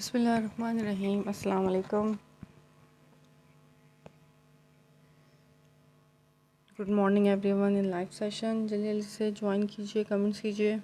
बिस्मिल्लाहिर्रहमानिर्रहीम। अस्सलाम वालेकुम। Good morning everyone in live session. जल्दी जल्दी से ज्वाइन कीजिए, कमेंट्स कीजिए।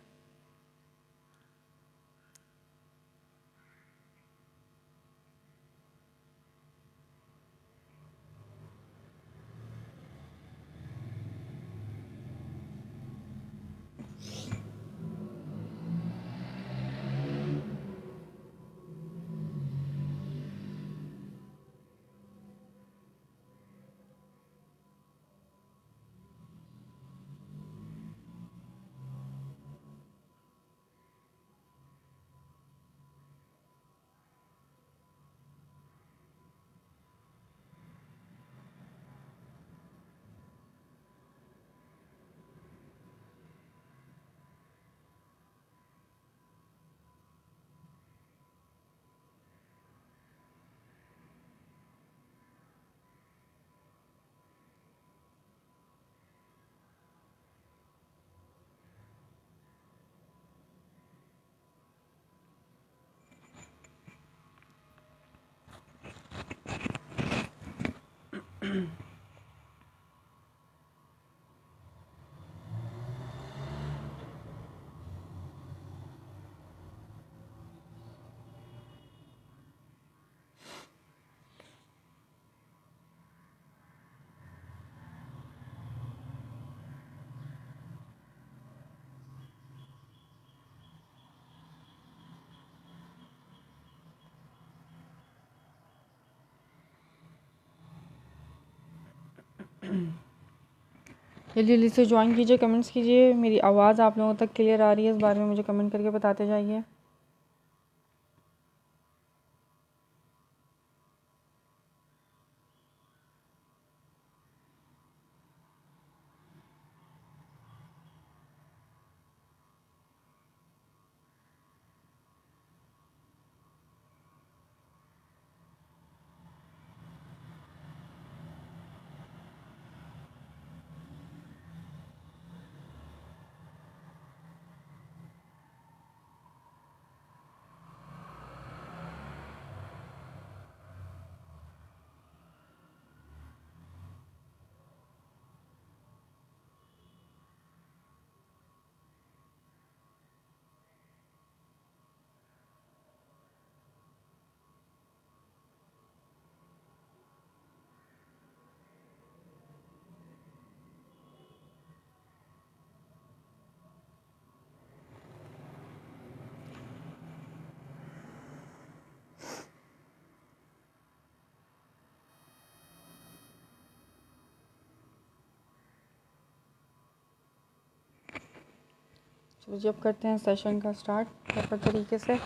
जल्दी जल्दी से ज्वाइन कीजिए, कमेंट्स कीजिए। मेरी आवाज़ आप लोगों तक क्लियर आ रही है, इस बारे में मुझे कमेंट करके बताते जाइए। चलो जब करते हैं सेशन का स्टार्ट प्रॉपर तरीके से।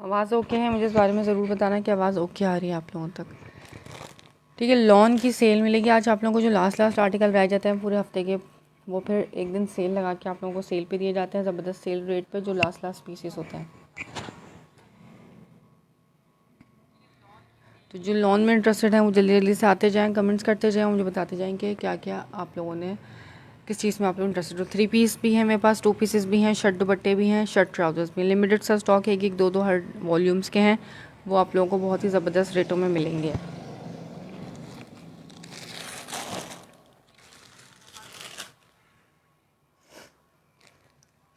आवाज़ ओके है? मुझे इस बारे में ज़रूर बताना कि आवाज़ ओके आ रही है आप लोगों तक। ठीक है, लॉन की सेल मिलेगी आज आप लोगों को। जो लास्ट आर्टिकल रह जाते हैं पूरे हफ्ते के, वो फिर एक दिन सेल लगा के आप लोगों को सेल पे दिए जाते हैं, ज़बरदस्त सेल रेट पे, जो लास्ट पीसेस होते हैं। तो जो लॉन में इंटरेस्टेड हैं वो जल्दी जल्दी से आते जाएं, कमेंट्स करते जाएं, मुझे बताते जाएं कि क्या क्या आप लोगों ने, किस चीज़ में आप लोग इंटरेस्टेड हो। 3 पीस भी हैं मेरे पास, 2 पीसेस भी हैं, शर्ट दुपट्टे भी हैं, शर्ट ट्राउजर्स भी। लिमिटेड सा स्टॉक है, एक दो हर वॉल्यूम्स के हैं। वो आप लोगों को बहुत ही ज़बरदस्त रेटों में मिलेंगे।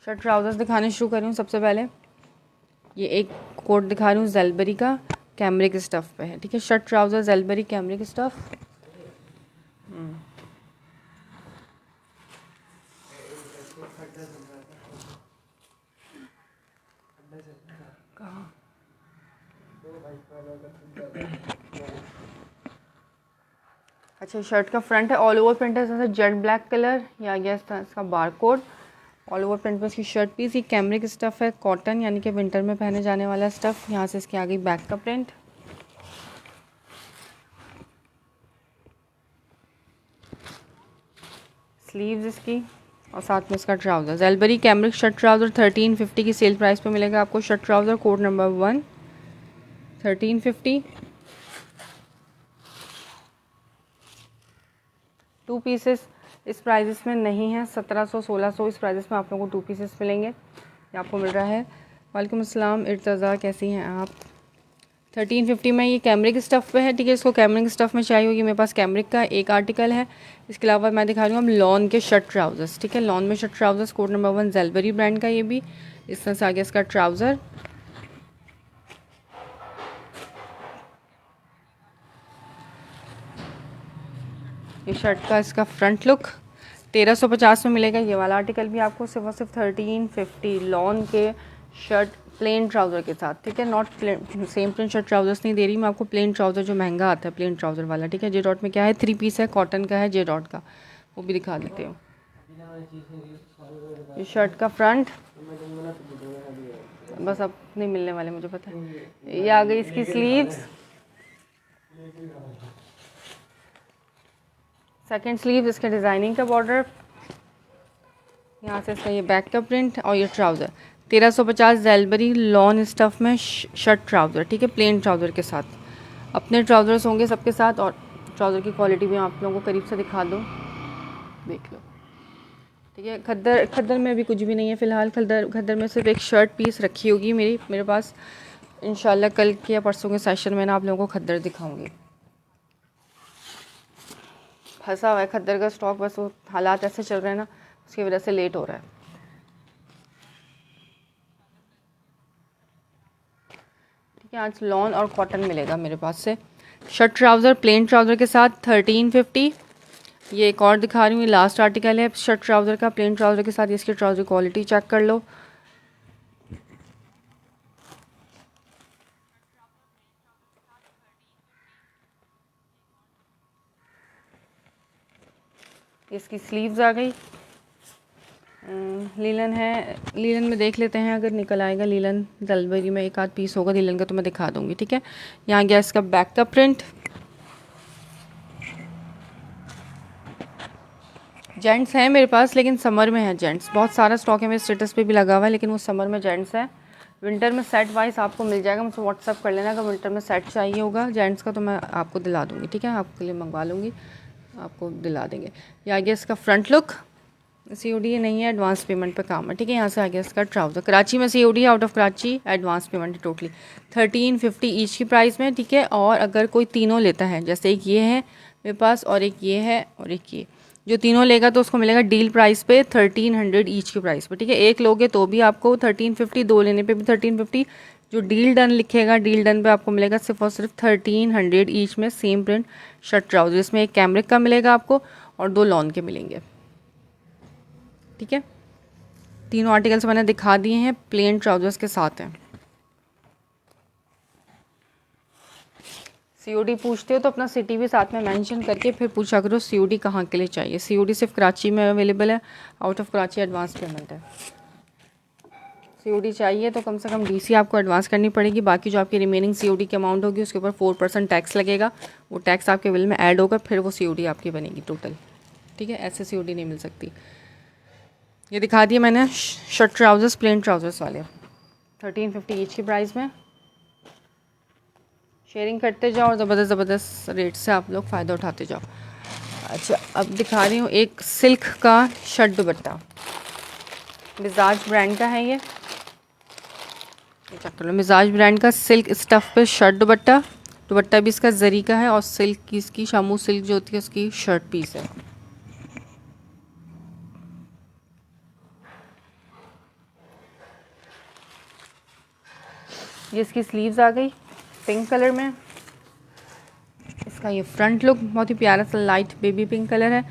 शर्ट ट्राउजर्स दिखाने शुरू कर रही हूँ। सबसे पहले ये एक कोट दिखा रही हूँ जेलबरी का, कैमरिक स्टफ़ पे है। ठीक है, शर्ट ट्राउज़र जेलबरी कैमरिक स्टफ़। अच्छा, शर्ट का फ्रंट है, ऑल ओवर प्रिंट है, जैसे जेट ब्लैक कलर या गया इसका bar code. All over print में इसकी शर्ट पीस। ये कैमरिक स्टफ़ है, कॉटन, यानी कि विंटर में पहने जाने वाला स्टफ़। यहाँ से इसके आगे बैक का प्रिंट। स्लीव्स इसकी, और साथ में इसका trouser Zellbury cambric shirt trouser 1350 की सेल प्राइस पे मिलेगा आपको। Shirt trouser code number 1 1350। 2 pieces इस प्राइजेस में नहीं है, 1700 1600 इस प्राइजेस में आप लोगों को 2 पीसेस मिलेंगे। ये आपको मिल रहा है। वालेकुम अस्सलाम इर्तज़ा, कैसी हैं आप। 1350 में ये कैमरिक स्टफ़ पे है, ठीक है। इसको कैमरिक स्टफ़ में चाहिए होगी, मेरे पास कैमरिक का एक आर्टिकल है। इसके अलावा मैं दिखा रही हूँ हम लॉन के शर्ट ट्राउज़र्स, ठीक है। लॉन में shirt trousers code number 1 Zelbury brand का, ये भी इस तरह से आ गया इसका ट्राउज़र। ये शर्ट का इसका फ्रंट लुक 1350 में मिलेगा। ये वाला आर्टिकल भी आपको सिर्फ और सिर्फ 1350 लॉन के शर्ट प्लेन ट्राउज़र के साथ, ठीक है। Not plain same print shirt trousers नहीं दे रही मैं आपको, प्लेन ट्राउज़र जो महंगा आता है प्लेन ट्राउज़र वाला, ठीक है। जे डॉट में क्या है 3 पीस है, कॉटन का है जे डॉट का, वो भी दिखा देते हो। ये शर्ट का फ्रंट बस अब नहीं मिलने वाले मुझे पता है। ये आ गई इसकी स्लीव्स, सेकेंड स्लीव, इसके डिज़ाइनिंग का बॉर्डर, यहाँ से इसका ये बैक का प्रिंट और ये ट्राउज़र 1350 ज़ेलबरी लॉन स्टफ़ में शर्ट ट्राउज़र, ठीक है। प्लेन ट्राउज़र के साथ अपने ट्राउज़र्स होंगे सबके साथ, और ट्राउज़र की क्वालिटी भी आप लोगों को करीब से दिखा दूँ, देख लो, ठीक है। खद्दर में भी कुछ भी नहीं है फ़िलहाल। खद्दर में सिर्फ एक शर्ट पीस रखी होगी मेरे पास। इंशाल्लाह कल के या परसों के सेशन में ना आप लोगों को खद्दर दिखाऊंगी। फंसा हुआ है खद्दर का स्टॉक, बस वो हालात ऐसे चल रहे हैं ना, उसकी वजह से लेट हो रहा है। ठीक है, आज लॉन और कॉटन मिलेगा मेरे पास से। शर्ट ट्राउज़र प्लेन ट्राउज़र के साथ 1350। ये एक और दिखा रही हूँ, ये लास्ट आर्टिकल है शर्ट ट्राउज़र का प्लेन ट्राउज़र के साथ। इसकी ट्राउज़र क्वालिटी चेक कर लो। इसकी स्लीव्स आ गई, लीलन है। लीलन में देख लेते हैं अगर निकल आएगा। लीलन ज़ेलबरी में एक आध पीस होगा लीलन का तो मैं दिखा दूंगी, ठीक है। यहाँ गया इसका बैक का प्रिंट। जेंट्स हैं मेरे पास, लेकिन समर में है जेंट्स। बहुत सारा स्टॉक है मेरे स्टेटस पे भी लगा हुआ है, लेकिन वो समर में जेंट्स है। विंटर में सेट वाइज आपको मिल जाएगा, मुझसे व्हाट्सअप कर लेना। अगर विंटर में सेट चाहिए होगा जेंट्स का तो मैं आपको दिला दूँगी, ठीक है। आपके लिए मंगवा लूँगी, आपको दिला देंगे। ये आ गया इसका फ्रंट लुक। COD नहीं है, एडवांस पेमेंट पे काम है, ठीक है। यहाँ से आ गया इसका ट्राउज़र। कराची में COD, out of Karachi advance payment है। टोटली 1350 ईच की प्राइस में, ठीक है। और अगर कोई तीनों लेता है, जैसे एक ये है मेरे पास और एक ये है और एक ये, जो तीनों लेगा तो उसको मिलेगा डील प्राइस पे 1300 ईच की प्राइस पे, ठीक है। एक लोगे तो भी आपको 1350, दो लेने पे भी 1350। जो डील डन लिखेगा, डील डन पे आपको मिलेगा सिर्फ और सिर्फ 1300 ईच में सेम प्रिंट शर्ट ट्राउज़र। इसमें एक कैमरिक का मिलेगा आपको और 2 लॉन के मिलेंगे, ठीक है। तीनों आर्टिकल्स मैंने दिखा दिए हैं, प्लेन ट्राउजर्स के साथ हैं। COD पूछते हो तो अपना सिटी भी साथ में मेंशन करके फिर पूछा करो COD कहाँ के लिए चाहिए। COD सिर्फ कराची में अवेलेबल है, out of Karachi advance payment है। COD चाहिए तो कम से कम DC आपको एडवांस करनी पड़ेगी। बाकी जो आपकी रिमेनिंग COD की अमाउंट होगी उसके ऊपर 4% टैक्स लगेगा, वो टैक्स आपके बिल में ऐड होगा, फिर वो COD आपकी बनेगी टोटल, ठीक है। ऐसे COD नहीं मिल सकती। ये दिखा दिया मैंने शर्ट ट्राउजर्स प्लेन ट्राउजर्स वाले 1350 ईच की प्राइस में। शेयरिंग करते जाओ और ज़बरदस्त रेट से आप लोग फ़ायदा उठाते जाओ। अच्छा, अब दिखा रही हूँ एक सिल्क का शर्ट दुपट्टा, मिजाज ब्रांड का है ये चेक कर लो। मिजाज ब्रांड का सिल्क स्टफ़ पे शर्ट दुपट्टा। दुपट्टा भी इसका जरी का है और सिल्क की, इसकी शामू सिल्क जो होती है उसकी शर्ट पीस है। ये इसकी स्लीव्स आ गई पिंक कलर में। इसका ये फ्रंट लुक बहुत ही प्यारा सा लाइट बेबी पिंक कलर है।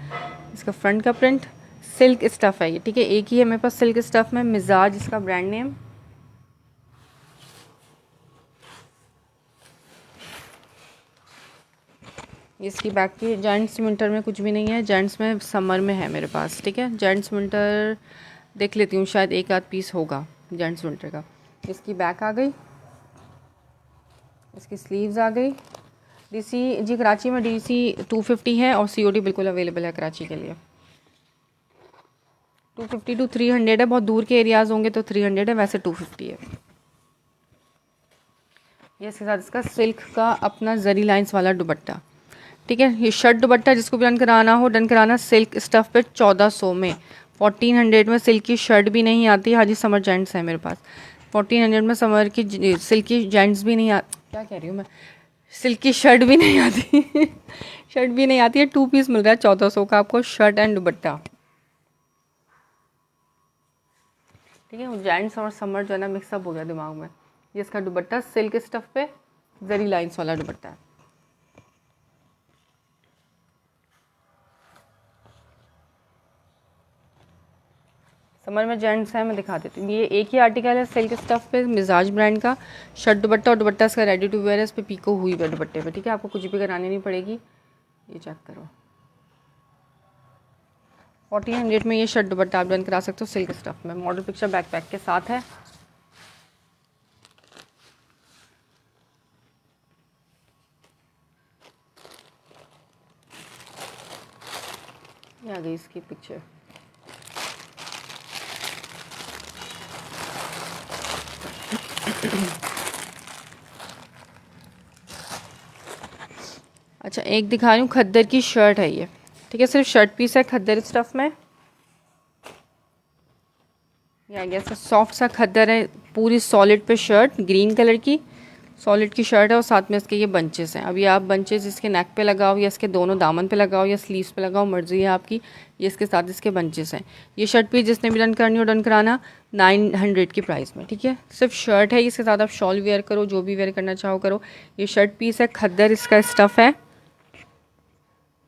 इसका फ्रंट का प्रिंट सिल्क स्टफ़ है ये, ठीक है। एक ही है मेरे पास सिल्क स्टफ़ में, मिजाज इसका ब्रांड नेम। इसकी बैक की जेंट्स विंटर में कुछ भी नहीं है, जेंट्स में समर में है मेरे पास, ठीक है। जेंट्स विंटर देख लेती हूँ, शायद एक आध पीस होगा जेंट्स विंटर का। इसकी बैक आ गई, इसकी स्लीव्स आ गई। DC जी कराची में DC 250 है और COD बिल्कुल अवेलेबल है कराची के लिए। 250 to 300 है, बहुत दूर के एरियाज़ होंगे तो 300 है, वैसे 250 है। ये इसके साथ इसका सिल्क का अपना जरी लाइंस वाला दुपट्टा, ठीक है। ये शर्ट दुपट्टा जिसको भी डन कराना हो डन कराना सिल्क स्टफ़ पे 1400 में, 1400 में सिल्क की शर्ट भी नहीं आती। हाजी समर जेंट्स है मेरे पास, 1400 में समर की सिल्क की जेंट्स भी नहीं आती, क्या कह रही हूँ मैं, सिल्क की शर्ट भी नहीं आती शर्ट भी नहीं आती है। 2 पीस मिल रहा है 1400 का आपको, शर्ट एंड दुपट्टा, ठीक है। जेंट्स और समर जो है ना मिक्सअप हो गया दिमाग में। ये इसका दुपट्टा सिल्क स्टफ़ पे जरी लाइंस वाला दुपट्टा है। समर में जेंट्स है, मैं दिखा देती हूँ। ये एक ही आर्टिकल है सिल्क स्टफ़ पे मिजाज ब्रांड का, शर्ट दुपट्टा, और दुपट्टा इसका रेडी टू वेयर है, इस पर पीको हुई है दुपट्टे पे, ठीक है। आपको कुछ भी करानी नहीं पड़ेगी। ये चेक करो, 1400 में ये शर्ट दुपट्टा आप डन करा सकते हो सिल्क स्टफ़ में। मॉडल पिक्चर बैकपैक के साथ है। ये आ गई इसकी पिक्चर। अच्छा, एक दिखा रही हूँ, खद्दर की शर्ट है ये, ठीक है। सिर्फ शर्ट पीस है खद्दर स्टफ़ में। ये आ गया इसका सॉफ्ट सा खद्दर है, पूरी सॉलिड पे शर्ट, ग्रीन कलर की सॉलिड की शर्ट है, और साथ में इसके ये बंचेस हैं। अभी आप बंचेस इसके नेक पे लगाओ या इसके दोनों दामन पे लगाओ या स्लीव्स पे लगाओ, मर्जी है आपकी। ये इसके साथ इसके बंचेस हैं। ये शर्ट पीस जिसने भी डन करनी हो डन कराना 900 की प्राइस में, ठीक है। सिर्फ शर्ट है, इसके साथ आप शॉल वेयर करो, जो भी वेयर करना चाहो करो। ये शर्ट पीस है खद्दर, इसका स्टफ़ है।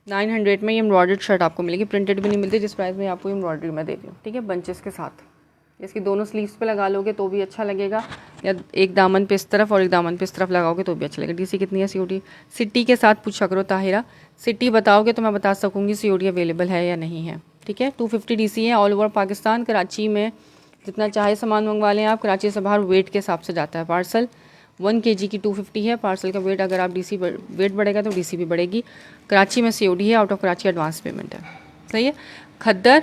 900 में ये एम्ब्रॉयडर्ड शर्ट आपको मिलेगी, प्रिंटेड भी नहीं मिलती जिस प्राइस में आपको एम्ब्रॉयडरी में दे दी हूँ, ठीक है। बंचेस के साथ इसकी दोनों स्लीव्स पे लगा लोगे तो भी अच्छा लगेगा, या एक दामन पे इस तरफ और एक दामन पे इस तरफ लगाओगे तो भी अच्छा लगेगा। डीसी कितनी है सीओडी? सिटी के साथ पूछा करो ताहिरा, सिटी बताओगे तो मैं बता सकूँगी सीओडी अवेलेबल है या नहीं है, ठीक है। 250 डीसी है ऑल ओवर पाकिस्तान। कराची में जितना चाहे सामान मंगवा लें आप, कराची से बाहर वेट के हिसाब से जाता है पार्सल। 1 kg की 250 है पार्सल का वेट। अगर आप डीसी वेट बढ़ेगा तो डीसी भी बढ़ेगी। कराची में सीओडी है, out of Karachi advance payment है, सही है। खद्दर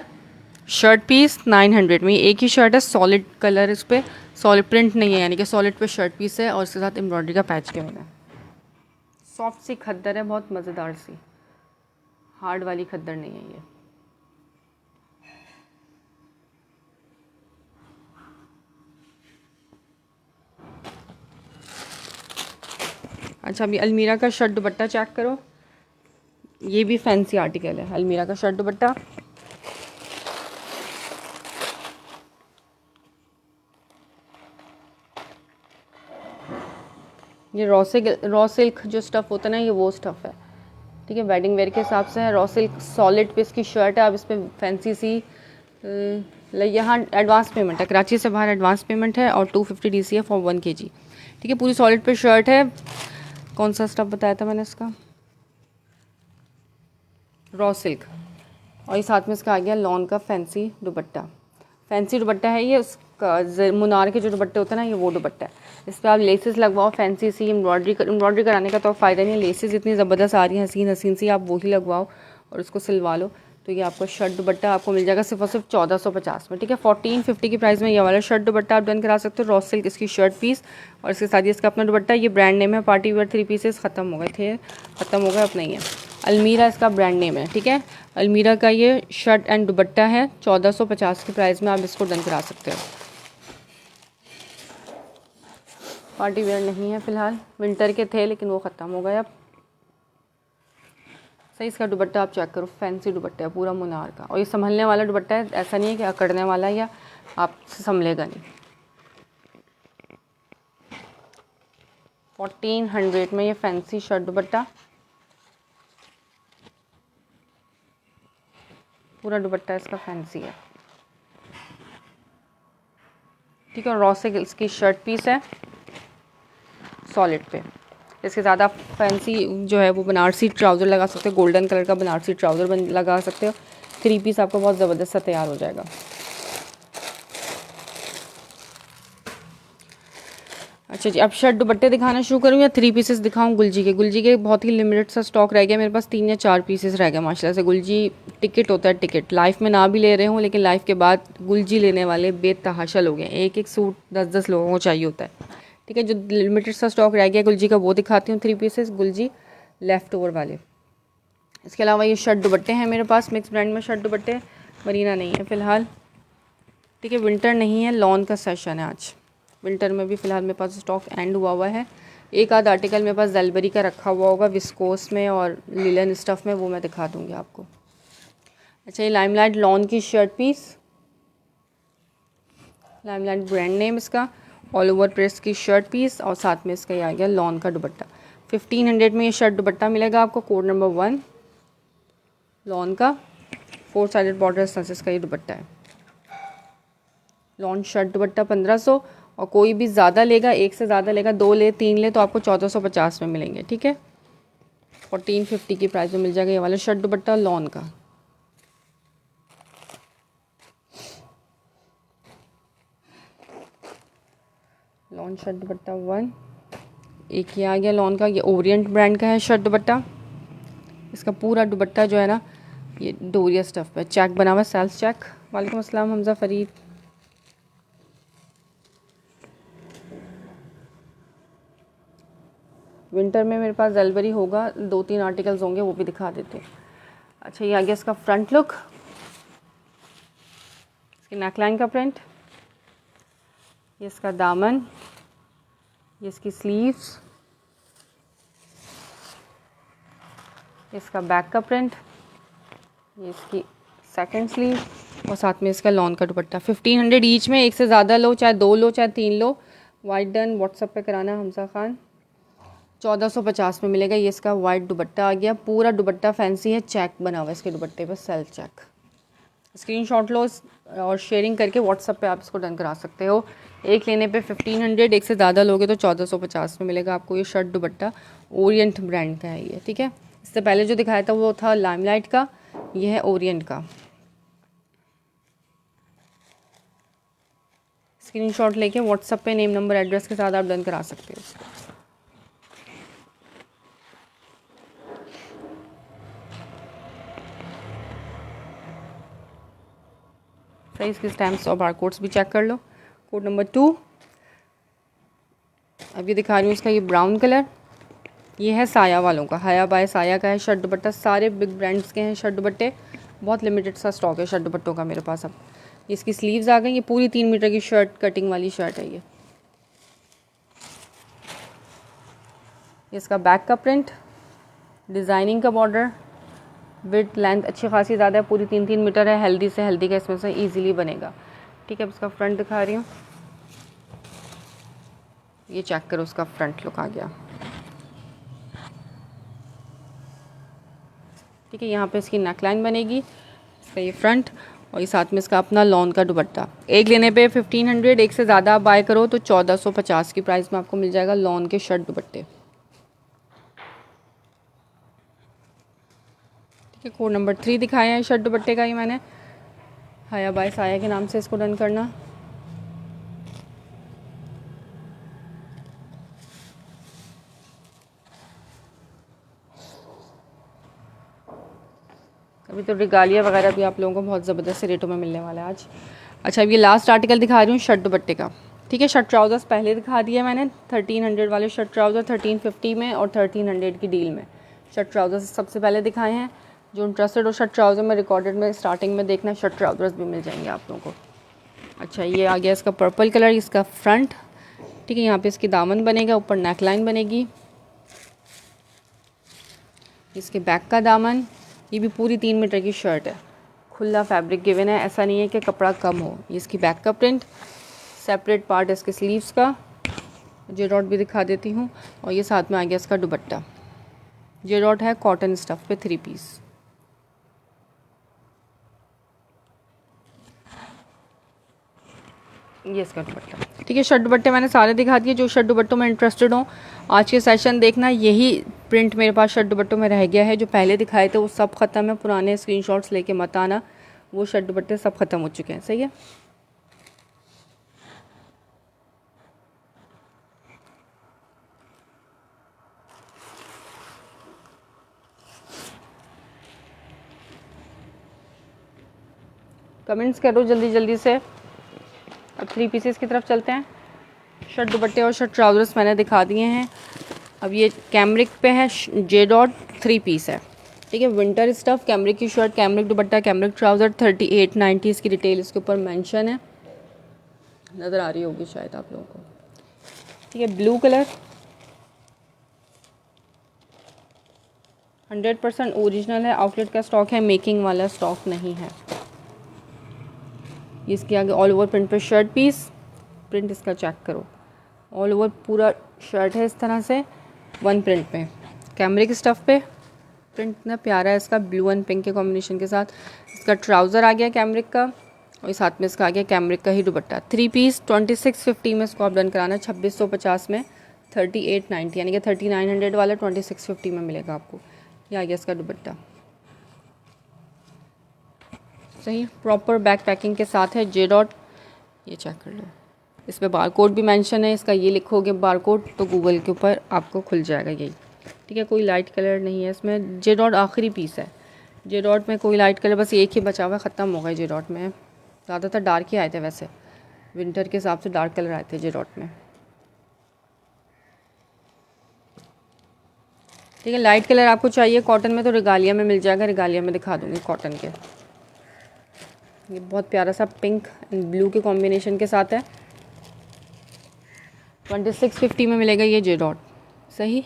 शर्ट पीस 900 में, एक ही शर्ट है, सॉलिड कलर, इस पर सॉलिड प्रिंट नहीं है, यानी कि सॉलिड पे शर्ट पीस है और इसके साथ एम्ब्रॉयडरी का पैच किया हुआ है। सॉफ्ट सी खद्दर है, बहुत मज़ेदार सी, हार्ड वाली खद्दर नहीं है ये। अच्छा, अभी अलमीरा का शर्ट दुपट्टा चेक करो। ये भी फैंसी आर्टिकल है, अलमीरा का शर्ट दुपट्टा। ये रॉ सिल्क जो स्टफ़ होता है ना, ये वो स्टफ़ है, ठीक है। वेडिंग वेयर के हिसाब से है। रॉ सिल्क सॉलिड पे इसकी शर्ट है। अब इस पर फैंसी सी यहाँ एडवांस पेमेंट है, कराची से बाहर एडवांस पेमेंट है, और 250 डीसी है फॉर 1 kg, ठीक है। पूरी सॉलिड पे शर्ट है। कौन सा स्टफ़ बताया था मैंने इसका? Raw silk. और ये साथ में इसका आ गया लॉन का फैंसी दुपट्टा। फैंसी दुपट्टा है ये, उसका मुनार के जो दुपट्टे होते हैं ना, ये वो दुपट्टा है। इस पर आप लेसेस लगवाओ, फैंसी सी एम्ब्रॉयडरी कराने का तो फ़ायदा नहीं है। लेसेस इतनी ज़बरदस्त आ रही हैं, हसीन हसीन सी, आप वही लगवाओ और उसको सिलवा लो। तो ये आपका शर्ट दुपट्टा आपको मिल जाएगा सिर्फ और सिर्फ 1450 में, ठीक है। 1450 की प्राइस में ये वाला शर्ट दुपट्टा आप डन करा सकते हो। रॉ सिल्क इसकी शर्ट पीस, और इसके साथ ही इसका अपना दुपट्टा। ये ब्रांड नेम है, पार्टी वेयर 3 पीसेस ख़त्म हो गए थे, ख़त्म हो गए, अब नहीं है। अलमीरा इसका ब्रांड नेम है, ठीक है। अलमीरा का ये शर्ट एंड दुपट्टा है, 1450 की प्राइस में आप इसको डन करा सकते हो। पार्टी वेयर नहीं है फ़िलहाल, विंटर के थे लेकिन वो ख़त्म हो गए अब। सही, इसका दुपट्टा आप चेक करो, फैंसी दुपट्टा है पूरा मुनार का, और ये संभलने वाला दुपट्टा है, ऐसा नहीं है कि अकड़ने वाला या आप संभलेगा नहीं। 1400 में ये फैंसी शर्ट दुपट्टा, पूरा दुपट्टा इसका फैंसी है, ठीक है। रॉ से इसकी शर्ट पीस है सॉलिड पे। इसके साथ आप फैंसी जो है वो बनारसी ट्राउज़र लगा सकते हो, गोल्डन कलर का बनारसी ट्राउज़र लगा सकते हो। 3 पीस आपका बहुत ज़बरदस्त सा तैयार हो जाएगा। अच्छा जी, अब शर्ट दुपट्टे दिखाना शुरू करूँ या 3 पीसेस दिखाऊँ गुलजी के? गुलजी के बहुत ही लिमिटेड सा स्टॉक रह गया मेरे पास, 3 या 4 पीसेस रह गए माशाल्लाह से। गुलजी टिकट होता है, टिकट लाइफ में ना भी ले रहे हूँ, लेकिन लाइफ के बाद गुलजी लेने वाले बेतहाशा लोग हैं। एक एक सूट 10-10 लोगों को चाहिए होता है। ठीक है, जो लिमिटेड सा स्टॉक रह गया गुलजी का वो दिखाती हूँ, 3 पीसेस गुलजी लेफ़्ट ओवर वाले। इसके अलावा ये शर्ट दुपट्टे हैं मेरे पास, मिक्स ब्रांड में शर्ट दुपट्टे, मरीना नहीं है फ़िलहाल। ठीक है, विंटर नहीं है, लॉन का सेशन है आज। विंटर में भी फ़िलहाल मेरे पास स्टॉक एंड हुआ है। एक आध आर्टिकल मेरे पास ज़ेलबरी का रखा हुआ होगा विस्कोस में और लिलन स्टफ़ में, वो मैं दिखा दूँगी आपको। अच्छा, ये लाइमलाइट लॉन की shirt piece, Limelight brand name इसका, ऑल ओवर प्रेस की शर्ट पीस, और साथ में इसका ये आ गया लॉन का दुपट्टा। 1500 में ये शर्ट दुपट्टा मिलेगा आपको, कोड नंबर 1 लॉन का, 4 साइडेड बॉर्डर सनसेस का ये दुपट्टा है। लॉन शर्ट दुपट्टा 1500, और कोई भी ज़्यादा लेगा, एक से ज़्यादा लेगा, 2 ले 3 ले, तो आपको 1450 में मिलेंगे। ठीक है, 1450 की प्राइस में मिल जाएगा ये वाला शर्ट दुपट्टा लॉन का। लॉन शर्ट दुपट्टा 1, एक ये आ गया लॉन का, ये ओरिएंट ब्रांड का है शर्ट दुपट्टा। इसका पूरा दुपट्टा जो है ना, ये डोरिया स्टफ़ पे चेक बना हुआ है, सेल्स चेक। वालेकुम अस्सलाम हमज़ा फरीद। विंटर में मेरे पास ज़ेलबरी होगा, 2-3 आर्टिकल्स होंगे, वो भी दिखा देते हैं। अच्छा, ये आ गया इसका फ्रंट लुक, इसकी नेकलाइन का प्रिंट, ये इसका दामन, ये इसकी स्लीव्स, इसका बैक का प्रिंट, ये इसकी सेकंड स्लीव, और साथ में इसका लॉन का दुपट्टा। 1500 ईच में, एक से ज़्यादा लो, चाहे 2 लो चाहे 3 लो। वाइट डन व्हाट्सएप पे कराना हमजा खान। 1450 में मिलेगा। ये इसका वाइट दुपट्टा आ गया, पूरा दुपट्टा फैंसी है, चेक बना हुआ है इसके दुपट्टे पर, सेल्फ चेक। स्क्रीनशॉट लो और शेयरिंग करके व्हाट्सएप पे आप इसको डन करा सकते हो। एक लेने पे 1500, एक से ज़्यादा लोगे तो 1450 में मिलेगा आपको ये शर्ट दुपट्टा। ओरिएंट ब्रांड का है ये। ठीक है, इससे पहले जो दिखाया था वो था लाइमलाइट का, ये है ओरिएंट का। स्क्रीनशॉट लेके व्हाट्सएप पे नेम नंबर एड्रेस के साथ आप डन करा सकते हो इसको। सही, इसकी स्टैम्प्स और बारकोड्स भी चेक कर लो। कोड नंबर 2, अब ये दिखा रही हूँ इसका, ये ब्राउन कलर, ये है साया वालों का, हया बाय साया का है शर्ट दुपट्टा। सारे बिग ब्रांड्स के हैं शर्ट दुपट्टे, बहुत लिमिटेड सा स्टॉक है शर्ट दुपट्टों का मेरे पास। अब इसकी स्लीव्स आ गई, ये पूरी 3 मीटर की शर्ट, कटिंग वाली शर्ट है ये। इसका बैक का प्रिंट, डिज़ाइनिंग का बॉर्डर, विड्थ लेंथ अच्छी खासी ज़्यादा है, पूरी 3-3 मीटर है, हेल्दी से हेल्दी का इसमें से ईजिली बनेगा। ठीक है, अब इसका फ्रंट दिखा रही हूँ, ये चेक करो, उसका फ्रंट लुक आ गया। ठीक है, यहाँ पे इसकी नेकलाइन बनेगी, इसका ये फ्रंट, और ये साथ में इसका अपना लॉन का दुपट्टा। एक लेने पे 1500, एक से ज़्यादा आप बाय करो तो 1450 की प्राइस में आपको मिल जाएगा लॉन के शर्ट दुपट्टे। ठीक है, कोड नंबर 3 दिखाया है शर्ट दुपट्टे का ही मैंने, हया बाय साया के नाम से इसको डन करना। अभी तो रिगालिया वगैरह भी आप लोगों को बहुत ज़बरदस्त रेटों में मिलने वाला है आज। अच्छा, अब ये लास्ट आर्टिकल दिखा रही हूँ शर्ट दुपट्टे का। ठीक है, शर्ट ट्राउज़र्स पहले दिखा दिया मैंने, 1300 वाले शर्ट ट्राउज़र 1350 में और 1300 की डील में शर्ट ट्राउज़र्स सबसे पहले दिखाए हैं। जो इंटरेस्टेड हो शर्ट ट्राउज़र में, रिकॉर्डेड में स्टार्टिंग में देखना, शर्ट ट्राउज़र्स भी मिल जाएंगे आप लोगों को। अच्छा, ये आ गया इसका पर्पल कलर, इसका फ्रंट। ठीक है, यहाँ पे इसकी दामन बनेगा, ऊपर नेकलाइन बनेगी, इसके बैक का दामन, ये भी पूरी 3 मीटर की शर्ट है, खुला फैब्रिक गिवन है, ऐसा नहीं है कि कपड़ा कम हो। ये इसकी बैक का प्रिंट, सेपरेट पार्ट इसके स्लीव्स का, जे डॉट भी दिखा देती हूँ, और ये साथ में आ गया इसका दुपट्टा। जे डॉट है कॉटन स्टफ़ पे 3 पीस। ये इसका दुपट्टा। ठीक है, शर्ट दुपट्टे मैंने सारे दिखा दिए। जो शर्ट दुपट्टों में इंटरेस्टेड हो आज के सेशन देखना, यही प्रिंट मेरे पास शर्ट दुपट्टों में रह गया है। जो पहले दिखाए थे वो सब ख़त्म है, पुराने स्क्रीनशॉट्स लेके मत आना, वो शर्ट दुपट्टे सब ख़त्म हो चुके हैं। सही है, कमेंट्स करो जल्दी जल्दी से। अब 3 पीसेस की तरफ चलते हैं। शर्ट दुपट्टे और शर्ट ट्राउज़र्स मैंने दिखा दिए हैं। अब ये कैमरिक पे है, जे डॉट 3 पीस है, ठीक है। विंटर स्टफ, कैमरिक की शर्ट, कैमरिक दुपट्टा, कैमरिक ट्राउज़र, 3890 इसकी डिटेल इसके ऊपर मेंशन है, नज़र आ रही होगी शायद आप लोगों को, ठीक है। ब्लू कलर 100% ओरिजिनल है, आउटलेट का स्टॉक है, मेकिंग वाला स्टॉक नहीं है। इसके आगे ऑल ओवर प्रिंट पे शर्ट पीस, प्रिंट इसका चेक करो, ऑल ओवर पूरा शर्ट है इस तरह से, वन प्रिंट पे, कैमरिक स्टफ पे, प्रिंट इतना प्यारा है इसका, ब्लू एंड पिंक के कॉम्बिनेशन के साथ। इसका ट्राउज़र आ गया कैमरिक का, और साथ में इसका आ गया कैमरिक का ही दुपट्टा। 3 पीस 2650 में इसको आप डन कराना, 2650 में 3890, यानी कि 3900 वाला 2650 में मिलेगा आपको। ये आ गया इसका दुपट्टा, सही प्रॉपर बैक पैकिंग के साथ है, जे डॉट, ये चेक कर लो, इस पर बार कोड भी मेंशन है इसका, ये लिखोगे बार कोड तो गूगल के ऊपर आपको खुल जाएगा यही, ठीक है। कोई लाइट कलर नहीं है इसमें, जे डॉट आखिरी पीस है, जे डॉट में कोई लाइट कलर बस एक ही बचा हुआ है, ख़त्म हो गया जे डॉट में। ज़्यादातर डार्क ही आए थे वैसे, विंटर के हिसाब से डार्क कलर आए थे जे डॉट में, ठीक है। लाइट कलर आपको चाहिए कॉटन में तो रिगालिया में मिल जाएगा, रिगालिया में दिखा दूँगी कॉटन के। ये बहुत प्यारा सा पिंक एंड ब्लू के कॉम्बिनेशन के साथ है, 2650 में मिलेगा ये जे डॉट, सही।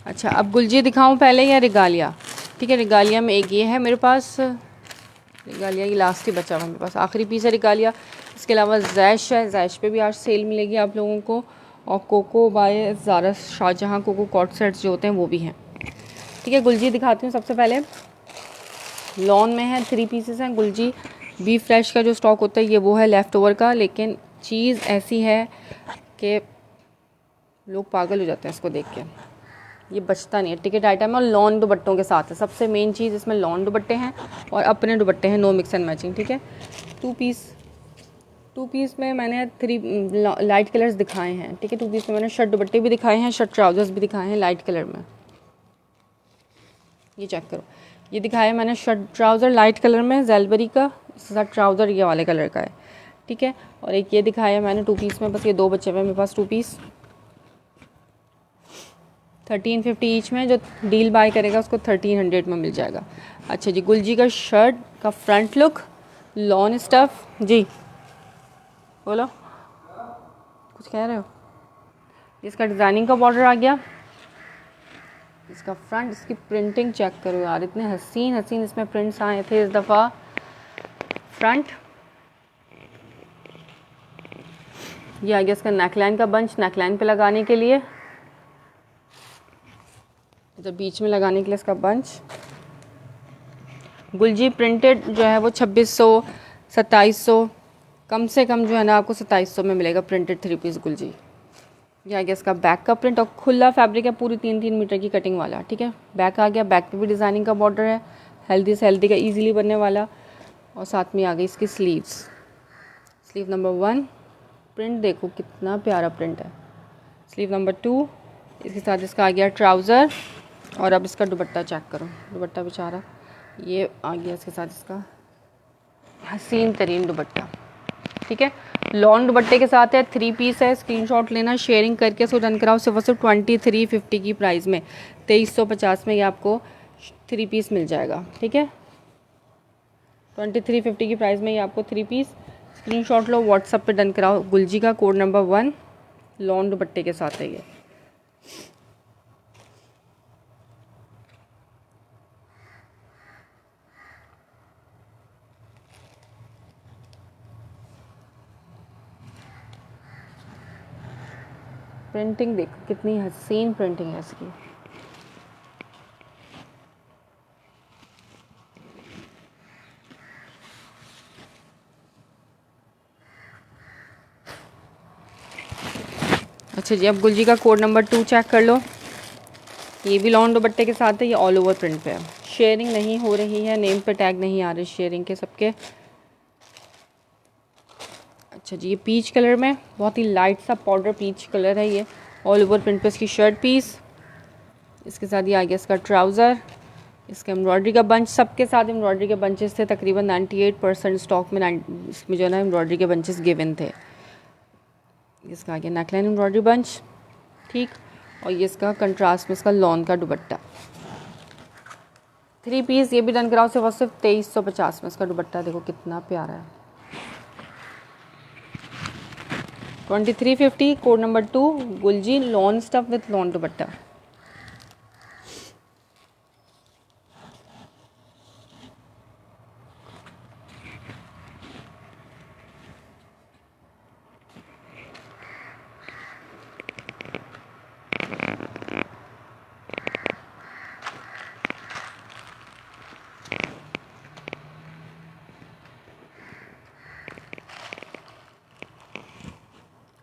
अच्छा, अब गुलजी दिखाऊं पहले या रिगालिया, ठीक है। रिगालिया में एक ये है मेरे पास, रिगालिया की लास्ट ही बचा हुआ मेरे पास, आखिरी पीस है रिगालिया। इसके अलावा जैश है, जैश पे भी आज सेल मिलेगी आप लोगों को, और Coco by Zara Shahjahan Coco cot sets जो होते हैं वो भी हैं, ठीक है। गुलजी दिखाती हूँ सबसे पहले, लॉन में है, 3 पीसेस हैं गुलजी। बी फ्रेश का जो स्टॉक होता है ये वो है लेफ़्ट ओवर का, लेकिन चीज़ ऐसी है कि लोग पागल हो जाते हैं इसको देख के, ये बचता नहीं है, टिकट आइटम है, और लॉन दुपट्टों के साथ है। सबसे मेन चीज़ इसमें लॉन दुपट्टे हैं और अपने दुपट्टे हैं, नो मिक्स एंड मैचिंग, ठीक है। 2 पीस में मैंने 3 लाइट कलर्स दिखाए हैं, ठीक है। 2 पीस में मैंने शर्ट दुपट्टे भी दिखाए हैं, शर्ट ट्राउजर्स भी दिखाए हैं लाइट कलर में, ये चेक करो। ये दिखाया मैंने शर्ट ट्राउज़र लाइट कलर में जेलबरी का, इसके साथ ट्राउज़र ये वाले कलर का है, ठीक है। और एक ये दिखाया मैंने 2 पीस में, बस ये 2 बचे हुए मेरे पास 2 पीस, 1350 ईच में, जो डील बाय करेगा उसको 1300 में मिल जाएगा। अच्छा जी, गुलजी का शर्ट का फ्रंट लुक, लॉन स्टफ, जी बोलो कुछ कह रहे हो। इसका डिज़ाइनिंग का बॉर्डर आ गया, इसका फ्रंट, इसकी प्रिंटिंग चेक करो यार, इतने हसीन हसीन इसमें प्रिंट्स आए थे इस दफ़ा। फ्रंट ये आ गया इसका नेकलाइन का बंच, नेकलाइन पे लगाने के लिए, जब बीच में लगाने के लिए इसका बंच। गुलजी प्रिंटेड जो है वो 2600 2700, कम से कम जो है ना आपको 2700 में मिलेगा प्रिंटेड 3 पीस गुलजी। ये आ गया इसका बैक का प्रिंट, और खुला फैब्रिक है, पूरी 3-3 मीटर की कटिंग वाला, ठीक है। बैक आ गया, बैक पे भी डिज़ाइनिंग का बॉर्डर है, हेल्दी से हेल्दी का ईजिली बनने वाला, और साथ में आ गई इसकी स्लीव्स, स्लीव नंबर 1, प्रिंट देखो कितना प्यारा प्रिंट है, स्लीव नंबर 2, इसके साथ इसका आ गया ट्राउज़र, और अब इसका दुपट्टा चेक करो, दुपट्टा बेचारा ये आ गया इसके साथ इसका हसीन तरीन दुपट्टा, ठीक है। लॉन दुपट्टे के साथ है, 3 पीस है, स्क्रीनशॉट लेना, शेयरिंग करके इसको डन कराओ, सिर्फ 2350 की प्राइस में, 2350 में ये आपको 3 पीस मिल जाएगा, ठीक है। 2350 की प्राइस में ये आपको 3 पीस, स्क्रीनशॉट लो, व्हाट्सएप पे डन कराओ। गुलजी का कोड नंबर 1 लॉन दुपट्टे के साथ है ये। प्रिंटिंग देखो कितनी हसीन प्रिंटिंग है इसकी, अच्छा जी, अब गुलजी का कोड नंबर 2 चेक कर लो, ये भी लॉन दुपट्टे के साथ है, ये ऑल ओवर प्रिंट पे है, शेयरिंग नहीं हो रही है, नेम पे टैग नहीं आ रहे शेयरिंग के सबके। अच्छा जी, ये पीच कलर में बहुत ही लाइट सा पाउडर पीच कलर है ये। ऑल ओवर प्रिंट पे इसकी शर्ट पीस, इसके साथ ये आ गया इसका ट्राउज़र, इसके एम्ब्रॉयडरी का बंच, सबके साथ एम्ब्रॉयडरी के बंचेस थे। तकरीबन 98% स्टॉक में इसमें जो है ना एम्ब्रॉयडरी के बंचेस गिवन थे। इसका आ गया नेकलाइन एम्ब्रॉयडरी बंच, ठीक। और ये इसका कंट्रास्ट में इसका लॉन का दुपट्टा, 3 पीस ये भी डन कराओ सिर्फ 2350 में। इसका दुपट्टा देखो कितना प्यारा है। 2350 code number 2 गुलजी lawn stuff with lawn dupatta.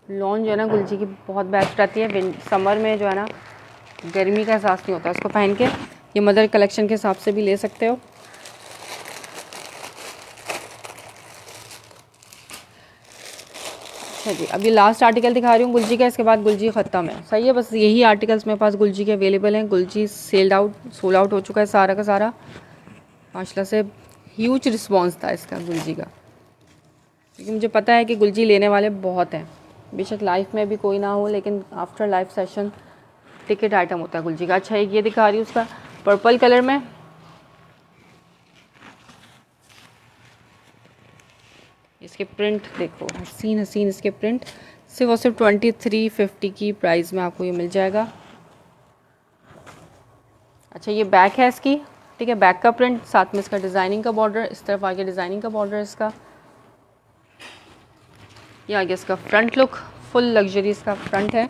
Lawn जो है ना गुलजी की बहुत बेस्ट रहती है। समर में जो है ना गर्मी का एहसास नहीं होता इसको पहन के। ये मदर कलेक्शन के हिसाब से भी ले सकते हो। अच्छा जी, अभी लास्ट आर्टिकल दिखा रही हूँ गुलजी का, इसके बाद गुलजी ख़त्म है। सही है, बस यही आर्टिकल्स मेरे पास गुलजी के अवेलेबल हैं। गुलजी सोल्ड आउट हो चुका है सारा का सारा। माशाल्लाह से ह्यूज रिस्पॉन्स था इसका गुलजी का, क्योंकि मुझे पता है कि गुलजी लेने वाले बहुत हैं। बेशक लाइफ में भी कोई ना हो, लेकिन after life session ticket item होता है गुलजी का। अच्छा, एक ये दिखा रही हूँ उसका पर्पल कलर में। इसके प्रिंट देखो, हसीन हसीन इसके प्रिंट। सिर्फ और सिर्फ 2350 की प्राइस में आपको ये मिल जाएगा। अच्छा, ये बैक है इसकी, ठीक है। बैक का प्रिंट, साथ में इसका डिज़ाइनिंग का बॉर्डर, इस तरफ आगे डिज़ाइनिंग का बॉर्डर इसका। ये आगे इसका फ्रंट लुक, फुल लग्जरी इसका फ्रंट है।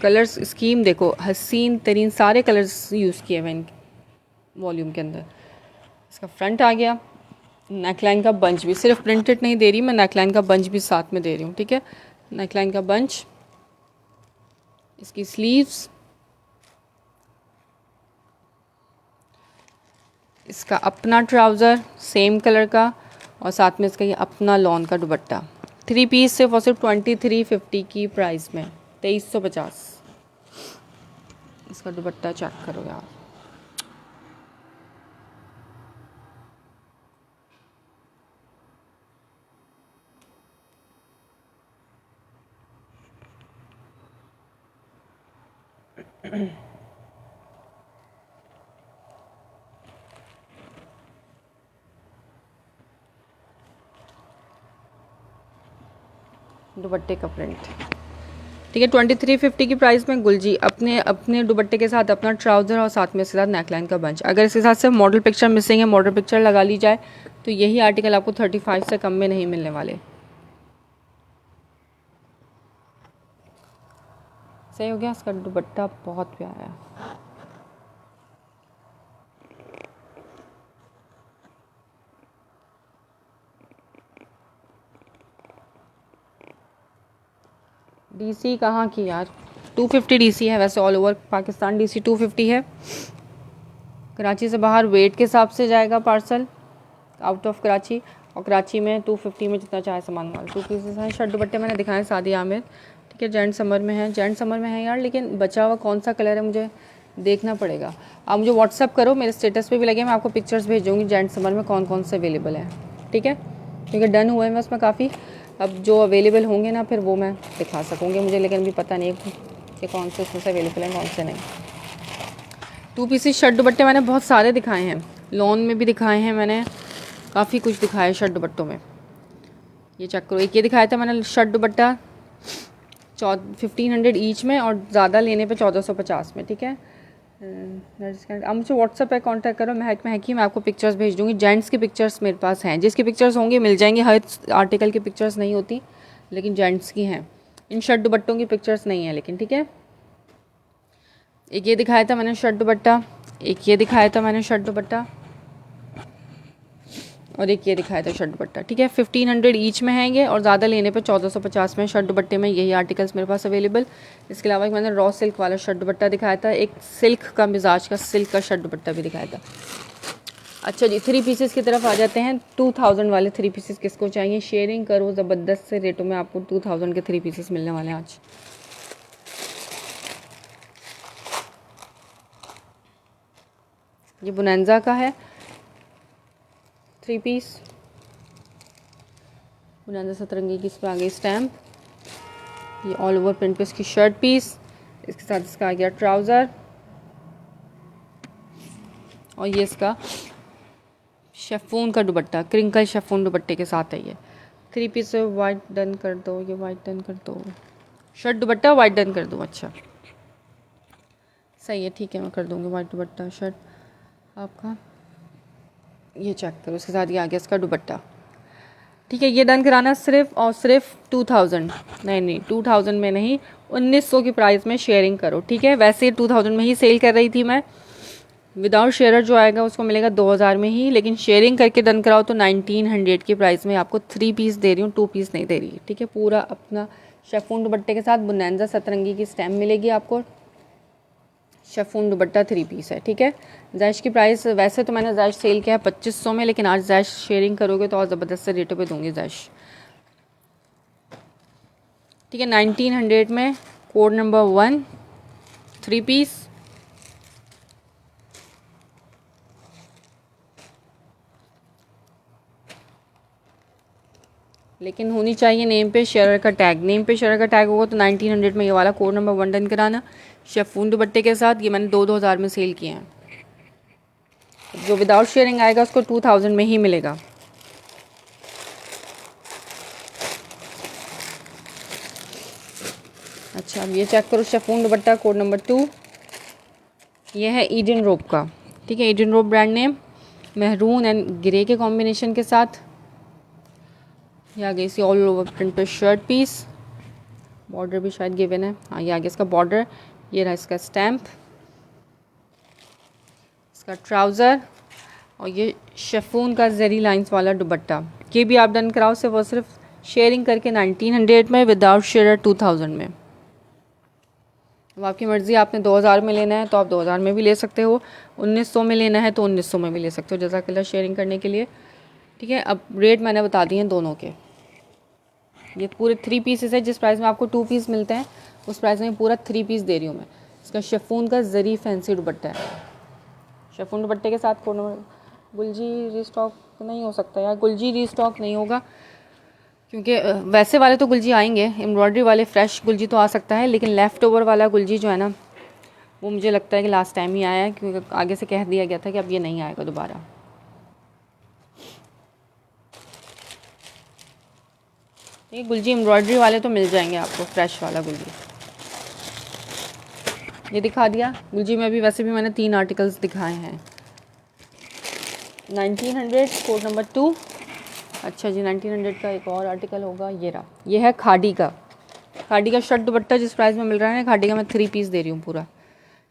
कलर्स स्कीम देखो, हसीन तरीन सारे कलर्स यूज़ किए हुए इन वॉल्यूम के अंदर। इसका फ्रंट आ गया। नेकलाइन का बंच भी, सिर्फ प्रिंटेड नहीं दे रही मैं, नेकलाइन का बंच भी साथ में दे रही हूँ, ठीक है। नेकलाइन का बंच, इसकी स्लीव्स, इसका अपना ट्राउज़र सेम कलर का, और साथ में इसका ये अपना लॉन का दुपट्टा। 3 पीस सिर्फ और सिर्फ 2350 की प्राइस में, 2350। इसका दुपट्टा चेक करो यार, दुपट्टे का प्रिंट, ठीक है। 2350 की प्राइस में गुलजी अपने दुपट्टे के साथ अपना ट्राउज़र और साथ में इसके साथ नेकलाइन का बंच। अगर इसके साथ से मॉडल पिक्चर मिसिंग है, मॉडल पिक्चर लगा ली जाए तो यही आर्टिकल आपको 35 से कम में नहीं मिलने वाले। सही हो गया। इसका दुपट्टा बहुत प्यारा है। डीसी कहाँ की यार, 250 डीसी है वैसे, ऑल ओवर पाकिस्तान डीसी 250 है। कराची से बाहर वेट के हिसाब से जाएगा पार्सल, आउट ऑफ कराची। और कराची में 250 में जितना चाहे सामान माल। 2 पीसेस हैं। शर्ट दुपट्टे मैंने दिखाए सादी आमिर, ठीक है। जेंट समर में है, जेंट समर में है यार, लेकिन बचा हुआ कौन सा कलर है मुझे देखना पड़ेगा। आप मुझे व्हाट्सअप करो, मेरे स्टेटस पे भी लगे, मैं आपको पिक्चर्स भेजूँगी जेंट समर में कौन कौन से अवेलेबल है, ठीक है। क्योंकि डन हुए हैं उसमें काफ़ी, अब जो अवेलेबल होंगे ना फिर वो मैं दिखा सकूँगी मुझे, लेकिन अभी पता नहीं है कि कौन से उसमें से अवेलेबल हैं कौन से नहीं। 2 पीसेस शर्ट दुपट्टे मैंने बहुत सारे दिखाए हैं, लॉन में भी दिखाए हैं मैंने, काफ़ी कुछ दिखाया है शर्ट दुपट्टों में। ये चेक करो, एक ये दिखाया था मैंने शर्ट दुपट्टा 1500 ईच में, और ज़्यादा लेने पे 1450 में, ठीक है। आप मुझे व्हाट्सएप पे कांटेक्ट करो, महकी मैं आपको पिक्चर्स भेज दूँगी। जेंट्स की पिक्चर्स मेरे पास हैं, जिसकी पिक्चर्स होंगी मिल जाएंगी। हर आर्टिकल की पिक्चर्स नहीं होती, लेकिन जेंट्स की हैं। इन शर्ट दुपट्टों की पिक्चर्स नहीं है लेकिन, ठीक है। एक ये दिखाया था मैंने शर्ट दुपट्टा, एक ये दिखाया था मैंने शर्ट दुपट्टा, और एक ये दिखाया था शर्ट दुपट्टा, ठीक है। 1500 ईच में हैंगे, और ज़्यादा लेने पे 1450 में शर्ट दुपट्टे में यही आर्टिकल्स मेरे पास अवेलेबल। इसके अलावा मैंने रॉ सिल्क वाला शर्ट दुपट्टा दिखाया था, एक सिल्क का मिजाज का सिल्क का शर्ट दुपट्टा भी दिखाया था। अच्छा जी, 3 पीसेस की तरफ आ जाते हैं। 2000 वाले 3 पीसेस किसको चाहिए? शेयरिंग करो, ज़बरदस्त से रेटों में आपको 2000 के 3 पीसेस मिलने वाले हैं आज। ये बोनांजा का है 3 पीस, बोनांजा सतरंगी की, इस पर आ गई स्टैम्प। ये ऑल ओवर प्रिंट पे इसकी शर्ट पीस, इसके साथ इसका आ गया ट्राउज़र, और ये इसका शेफून का दुपट्टा, क्रिंकल शेफून दुपट्टे के साथ है ये 3 पीस। वाइट डन कर दो, ये वाइट डन कर दो, शर्ट दुपट्टा वाइट डन कर दो। अच्छा सही है, ठीक है, मैं कर दूँगी वाइट दुपट्टा शर्ट आपका। ये चेक करो, उसके साथ ये आ गया इसका दुपट्टा। ठीक है, ये डन कराना सिर्फ और सिर्फ 2000, नहीं 2000 में नहीं, 1900 की प्राइस में शेयरिंग करो। ठीक है, वैसे 2000 में ही सेल कर रही थी मैं, विदाउट शेयर जो आएगा उसको मिलेगा 2000 में ही, लेकिन शेयरिंग करके डन कराओ तो 1900 की प्राइस में आपको 3 पीस दे रही हूँ, 2 पीस नहीं दे रही। ठीक है, पूरा अपना शेफून दुपट्टे के साथ बोनांजा सतरंगी की स्टैम्प मिलेगी आपको। शेफून दुपट्टा 3 पीस है। ठीक है, जैश की प्राइस, वैसे तो मैंने जैश सेल किया है 2500 में, लेकिन आज जैश शेयरिंग करोगे तो और ज़बरदस्त से रेटों पे दूंगी जैश। ठीक है, 1900 में कोड नंबर 1 3 पीस, लेकिन होनी चाहिए नेम पे शेयर का टैग। नेम पे शेयर का टैग होगा तो 1900 में ये वाला कोड नंबर 1 डन कराना, शेफून दुपट्टे के साथ। ये मैंने 2000 में सेल किए हैं, जो विदाउट शेयरिंग आएगा उसको 2000 में ही मिलेगा। अच्छा, अब ये चेक करो, शेफून दुपट्टा कोड नंबर 2, ये है ईडन रोब का। ठीक है, ईडन रोब brand name, maroon and grey के कॉम्बिनेशन के साथ। ये आ गई इसी ऑल ओवर प्रिंट पे शर्ट पीस, बॉर्डर भी शायद गिवन है, हाँ ये आ गया इसका बॉर्डर। ये रहा इसका स्टैम्प, इसका ट्राउज़र, और ये शेफून का जरी लाइंस वाला दुपट्टा। ये भी आप डन कराओ सिर्फ और सिर्फ शेयरिंग करके 1900 में, विदाउट शेयर 2000 में। अब आपकी मर्ज़ी, आपने 2000 में लेना है तो आप 2000 में भी ले सकते हो, 1900 में लेना है तो 1900 में भी ले सकते हो, जज़ाकल्लाह शेयरिंग करने के लिए। ठीक है, अब रेट मैंने बता दिए हैं दोनों के। ये पूरे 3 पीसेस है, जिस प्राइस में आपको 2 पीस मिलते हैं उस प्राइस में पूरा 3 पीस दे रही हूँ मैं। इसका शेफून का जरी फैंसी दुपट्टा है, शेफून दुपट्टे के साथ। गुलजी रीस्टॉक नहीं हो सकता यार, गुलजी रीस्टॉक नहीं होगा, क्योंकि वैसे वाले तो गुलजी आएंगे, एम्ब्रॉयडरी वाले फ्रेश गुलजी तो आ सकता है, लेकिन लेफ़्ट ओवर वाला गुलजी जो है ना, वो मुझे लगता है कि लास्ट टाइम ही आया है, क्योंकि आगे से कह दिया गया था कि अब ये नहीं आएगा दोबारा। ये गुलजी एम्ब्रॉयडरी वाले तो मिल जाएंगे आपको, फ्रेश वाला गुलजी। ये दिखा दिया गुलजी में। अभी वैसे भी मैंने 3 आर्टिकल्स दिखाए हैं। 1900 कोड नंबर 2। अच्छा जी, 1900 का एक और आर्टिकल होगा, ये रहा, ये है खादी का। खादी का शर्ट दुपट्टा जिस प्राइस में मिल रहा है ना, खादी का मैं 3 पीस दे रही हूँ पूरा।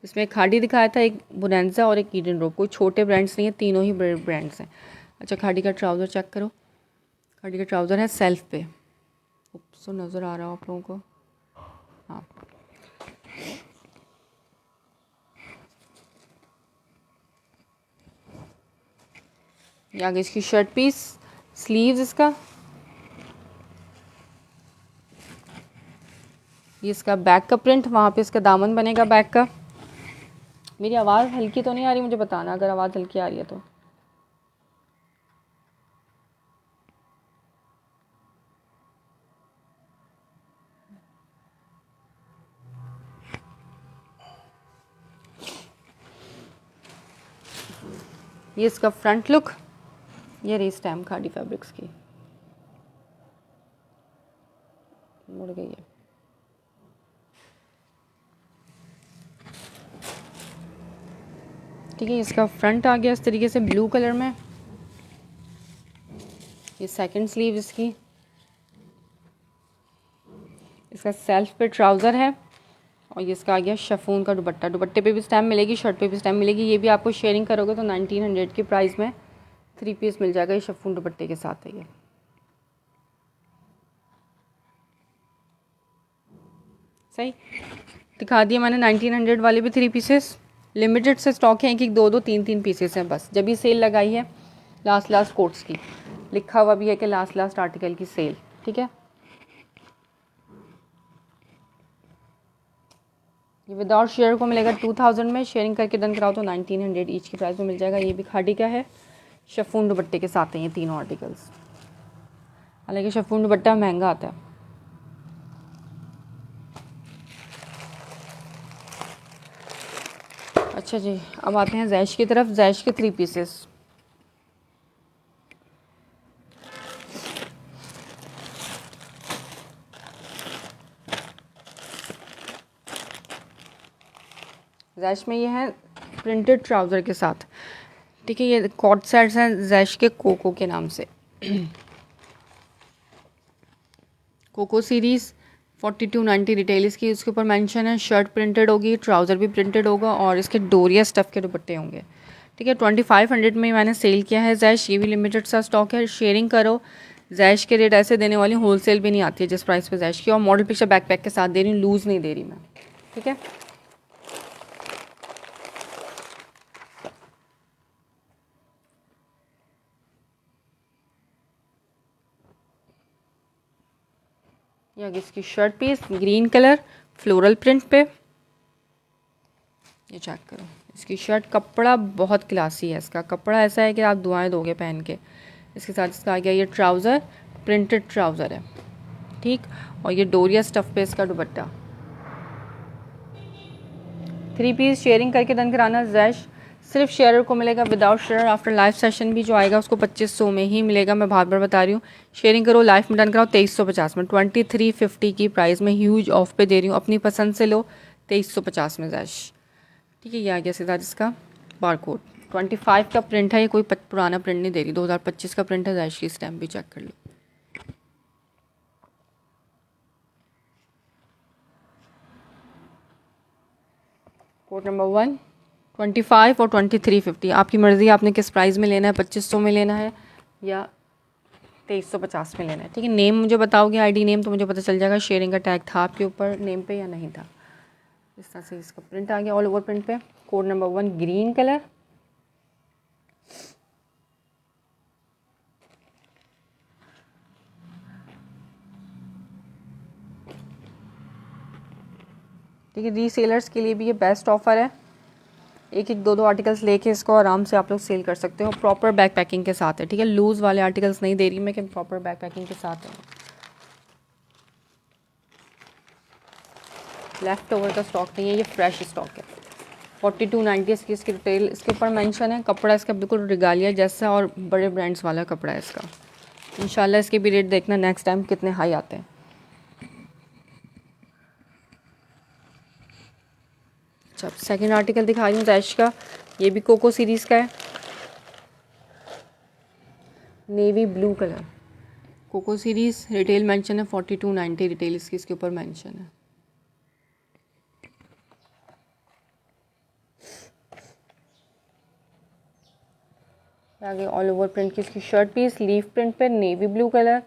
इसमें एक खादी दिखाया था, एक बोनांजा और एक ईडन रोब। कोई छोटे ब्रांड्स नहीं है, तीनों ही बड़े ब्रांड्स हैं। अच्छा, खादी का ट्राउज़र चेक करो, खादी का ट्राउज़र है सेल्फ पे, तो नज़र आ रहा हो आप लोगों को, हाँ। ये आगे इसकी शर्ट पीस, स्लीव्स इसका, ये इसका बैक का प्रिंट, वहाँ पे इसका दामन बनेगा बैक का। मेरी आवाज़ हल्की तो नहीं आ रही, मुझे बताना अगर आवाज़ हल्की आ रही है तो। ये इसका फ्रंट लुक, ये रही स्टैम्प खादी फैब्रिक्स की, मुड़ गई है। ठीक है, इसका फ्रंट आ गया इस तरीके से ब्लू कलर में। ये सेकंड स्लीव इसकी, इसका सेल्फ पे ट्राउज़र है, और ये इसका आ गया शेफून का दुपट्टा। दुपट्टे पे भी स्टैम्प मिलेगी, शर्ट पे भी स्टैम्प मिलेगी। ये भी आपको शेयरिंग करोगे तो 1900 की प्राइस में 3 पीस मिल जाएगा, ये शेफून दुपट्टे के साथ है। ये सही दिखा दिया मैंने 1900 वाले भी 3 पीसेस। लिमिटेड से स्टॉक है, एक एक दो दो तीन तीन पीसेस हैं बस। जब भी सेल लगाई है लास्ट कोट्स की, लिखा हुआ भी है कि लास्ट आर्टिकल की सेल, ठीक है। ये विदाउट शेयर को मिलेगा 2000 में, शेयरिंग करके डन कराओ तो 1900 ईच के प्राइस में मिल जाएगा। ये भी खादी का है, शिफॉन दुपट्टे के साथ हैं ये तीनों आर्टिकल्स। हालांकि शिफॉन दुपट्टा महंगा आता है। अच्छा जी, अब आते हैं जैश की तरफ। जैश के 3 पीसेस। जैश में ये है प्रिंटेड ट्राउज़र के साथ, ठीक है। ये कॉट सेट्स हैं जैश के कोको के नाम से। कोको सीरीज़ 4290 रिटेल इसकी, उसके ऊपर मेंशन है। शर्ट प्रिंटेड होगी, ट्राउज़र भी प्रिंटेड होगा और इसके डोरिया स्टफ़ के दुपट्टे होंगे, ठीक है। 2500 में मैंने सेल किया है जैश। ये भी लिमिटेड सा स्टॉक है, शेयरिंग करो। जैश के रेट ऐसे देने वाली, होलसेल भी नहीं आती है जिस प्राइस पे जैश की। और मॉडल पिक्चर बैकपैक के साथ दे रही हूँ, लूज़ नहीं दे रही मैं, ठीक है। ये इसकी shirt piece green colour floral print पे, ये चेक करो। इसकी शर्ट कपड़ा बहुत क्लासी है, इसका कपड़ा ऐसा है कि आप दुआएं दोगे पहन के। इसके साथ इसका आ गया ये ट्राउज़र, प्रिंटेड ट्राउज़र है, ठीक। और ये डोरिया स्टफ़ पे इसका दुपट्टा। 3 पीस शेयरिंग करके डन कराना। जैश सिर्फ शेयरर को मिलेगा, विदाउट शेयरर आफ्टर लाइव सेशन भी जो आएगा उसको 2500 में ही मिलेगा। मैं बार बार बता रही हूँ, शेयरिंग करो, लाइव में डन कराओ 2350 में। 2350 की प्राइस में ह्यूज ऑफ पे दे रही हूँ, अपनी पसंद से लो 2350 में जैश, ठीक है। ये आ गया सीधा जिसका बारकोड। 25 का प्रिंट है, ये कोई पुराना प्रिंट नहीं दे रही, 2025 का प्रिंट है। जैश की स्टैम्प भी चेक कर लो। कोड नंबर 1 25 और 2350, आपकी मर्ज़ी, आपने किस प्राइस में लेना है, 2500 में लेना है या 2350 में लेना है, ठीक है। नेम मुझे बताओगे, आईडी नेम, तो मुझे पता चल जाएगा शेयरिंग का टैग था आपके ऊपर नेम पे या नहीं था। इस तरह से इसका प्रिंट आ गया ऑल ओवर प्रिंट पे। कोड नंबर 1 ग्रीन कलर, ठीक है। रीसेलर्स के लिए भी ये बेस्ट ऑफर है, एक एक दो दो आर्टिकल्स लेके इसको आराम से आप लोग सेल कर सकते हो। प्रॉपर बैक पैकिंग के साथ है, ठीक है। लूज़ वाले आर्टिकल्स नहीं दे रही मैं, लेकिन प्रॉपर बैक पैकिंग के साथ है। लेफ्ट ओवर का स्टॉक नहीं है, ये फ्रेश स्टॉक है। 4290 इसकी डिटेल इसके ऊपर मेंशन है। कपड़ा इसका बिल्कुल रिगालिया जैसा और बड़े ब्रांड्स वाला कपड़ा है इसका। इंशाल्लाह इसके भी रेट देखना नेक्स्ट टाइम कितने हाई आते हैं। अच्छा, सेकंड आर्टिकल दिखा रही हूँ जैश का। ये भी कोको सीरीज़ का है, navy blue colour. Coco series retail mention है 4290 रिटेल इसकी, इसके ऊपर मेंशन है। आगे ऑल ओवर प्रिंट की इसकी शर्ट पीस, लीफ प्रिंट पे, नेवी ब्लू कलर।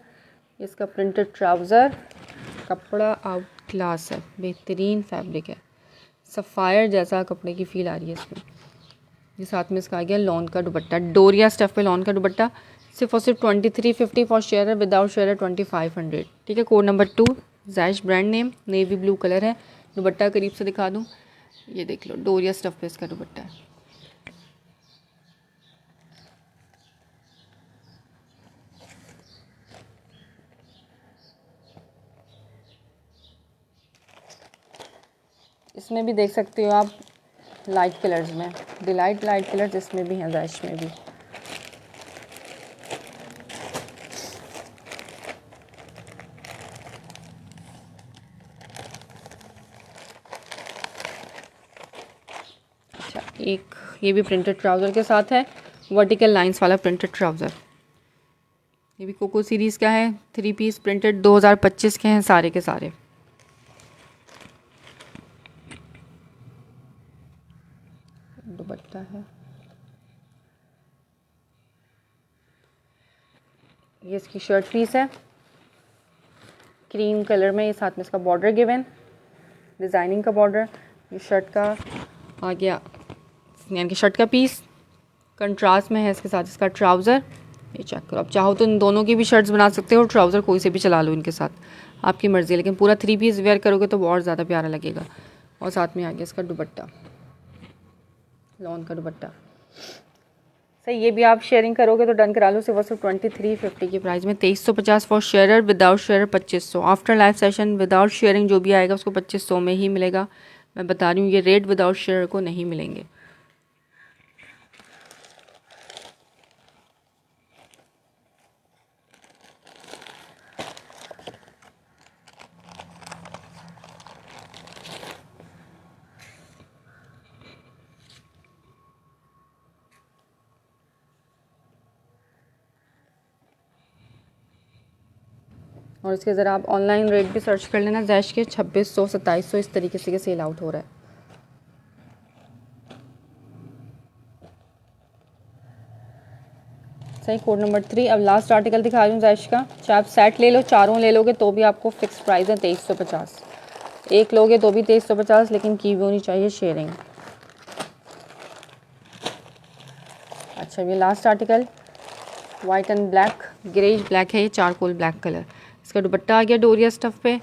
इसका प्रिंटेड ट्राउज़र, कपड़ा आउट क्लास है, बेहतरीन फैब्रिक है, सफ़ायर जैसा कपड़े की फ़ील आ रही है इसमें। ये साथ में इसका आ गया लॉन का दुपट्टा, डोरिया स्टफ़ पे लॉन का दुपट्टा। सिर्फ और सिर्फ 2350 फॉर शेयर है, विदाउट शेयर है 2500, ठीक है। Code number 2 Jaish brand name, navy blue colour है। दुपट्टा करीब से दिखा दूँ, ये देख लो, डोरिया स्टफ़ पे इसका दुपट्टा है। इसमें भी देख सकते हो आप लाइट कलर्स में, डिलाइट लाइट कलर्स इसमें भी हैं, जैश में भी। अच्छा, एक ये भी प्रिंटेड ट्राउज़र के साथ है, वर्टिकल लाइंस वाला प्रिंटेड ट्राउज़र। ये भी कोको सीरीज़ का है, 3 पीस प्रिंटेड, 2025 के हैं सारे के सारे। दुपट्टा है, ये इसकी शर्ट पीस है क्रीम कलर में। ये साथ में इसका बॉर्डर गिवन, डिज़ाइनिंग का बॉर्डर। ये शर्ट का आ गया यानी कि शर्ट का पीस कंट्रास्ट में है इसके साथ इसका ट्राउज़र। ये चेक करो, आप चाहो तो इन दोनों की भी शर्ट्स बना सकते हो और ट्राउज़र कोई से भी चला लो इनके साथ, आपकी मर्ज़ी है। लेकिन पूरा 3 पीस वेयर करोगे तो और ज़्यादा प्यारा लगेगा। और साथ में आ गया इसका दुपट्टा, लॉन का दुपट्टा। सही, ये भी आप शेयरिंग करोगे तो डन करा लो। सिर्फ 2350 की प्राइस में 2350 for sharer, without sharer 2500। After live session without sharing जो भी आएगा उसको 2500 में ही मिलेगा। मैं बता रही हूँ ये रेट विदाउट शेयरर को नहीं मिलेंगे। और इसके ज़रा आप ऑनलाइन रेट भी सर्च कर लेना, जैश के 2600 2700 इस तरीके से सेल आउट हो रहा है। सही, कोड नंबर 3। अब लास्ट आर्टिकल दिखा रही हूँ जैश का। चाहे आप सेट ले लो, चारों ले लोगे तो भी आपको फिक्स प्राइस है 2350। एक लोगे तो भी 2350, लेकिन की भी होनी चाहिए शेयरिंग। अच्छा, ये last article white and black, greys black है ये, चारकोल ब्लैक कलर। इसका दुपट्टा आ गया डोरिया स्टफ पे।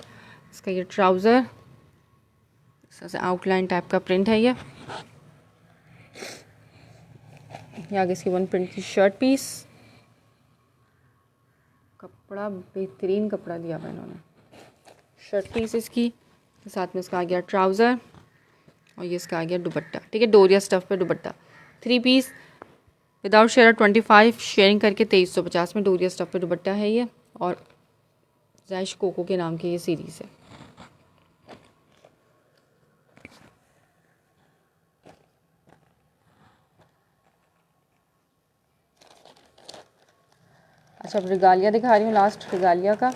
इसका ये ट्राउज़र, इस आउटलाइन टाइप का प्रिंट है ये आगे इसकी वन प्रिंट की शर्ट पीस। कपड़ा बेहतरीन कपड़ा दिया हुआ इन्होंने। शर्ट पीस इसकी, साथ में इसका आ गया ट्राउज़र और ये इसका आ गया दुपट्टा। ठीक है, डोरिया स्टफ पे dupatta. 3 piece without share 25, sharing करके 2350 में डोरिया स्टफ पे दुपट्टा है ये। और जैश कोको के नाम की ये सीरीज़ है। अच्छा, अब रिगालिया दिखा रही हूँ, लास्ट रिगालिया का।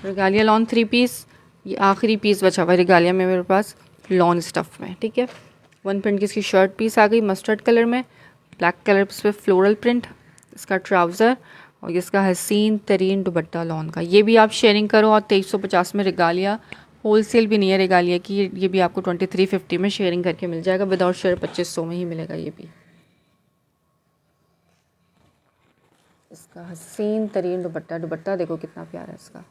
रिगालिया लॉन 3 पीस, ये आखिरी पीस बचा हुआ है रिगालिया में मेरे पास लॉन स्टफ में। ठीक है, वन प्रिंट की इसकी शर्ट पीस आ गई मस्टर्ड कलर में, ब्लैक कलर पे फ्लोरल प्रिंट, इसका ट्राउज़र और इसका हसीन तरीन दुपट्टा लॉन का। ये भी आप शेयरिंग करो और 2350 में रिगालिया, होलसेल भी नहीं है रिगालिया की, ये भी आपको 2350 में शेयरिंग करके मिल जाएगा। विदाउट शेयर 2500 में ही मिलेगा ये भी। इसका हसीन तरीन दुपट्टा, दुपट्टा देखो कितना प्यारा है इसका।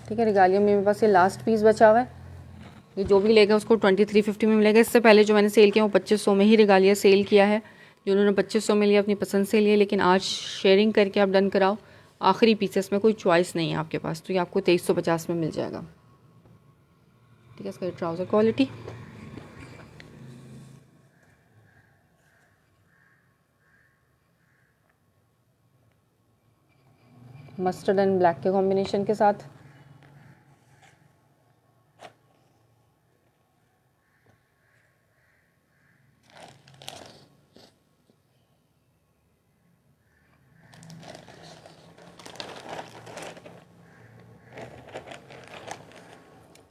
ठीक है, रिगालिया में मेरे पास ये लास्ट पीस बचा हुआ है। ये जो भी लेगा उसको 2350 में मिलेगा। इससे पहले जो मैंने सेल किया वो 2500 में ही रिगालिया सेल किया है। जो उन्होंने 2500 में लिया अपनी पसंद से लिए, लेकिन आज शेयरिंग करके आप डन कराओ। आखिरी पीसेस में कोई चॉइस नहीं है आपके पास, तो ये आपको 2350 में मिल जाएगा। ठीक है, इसका trouser quality mustard and black के कॉम्बिनेशन के साथ।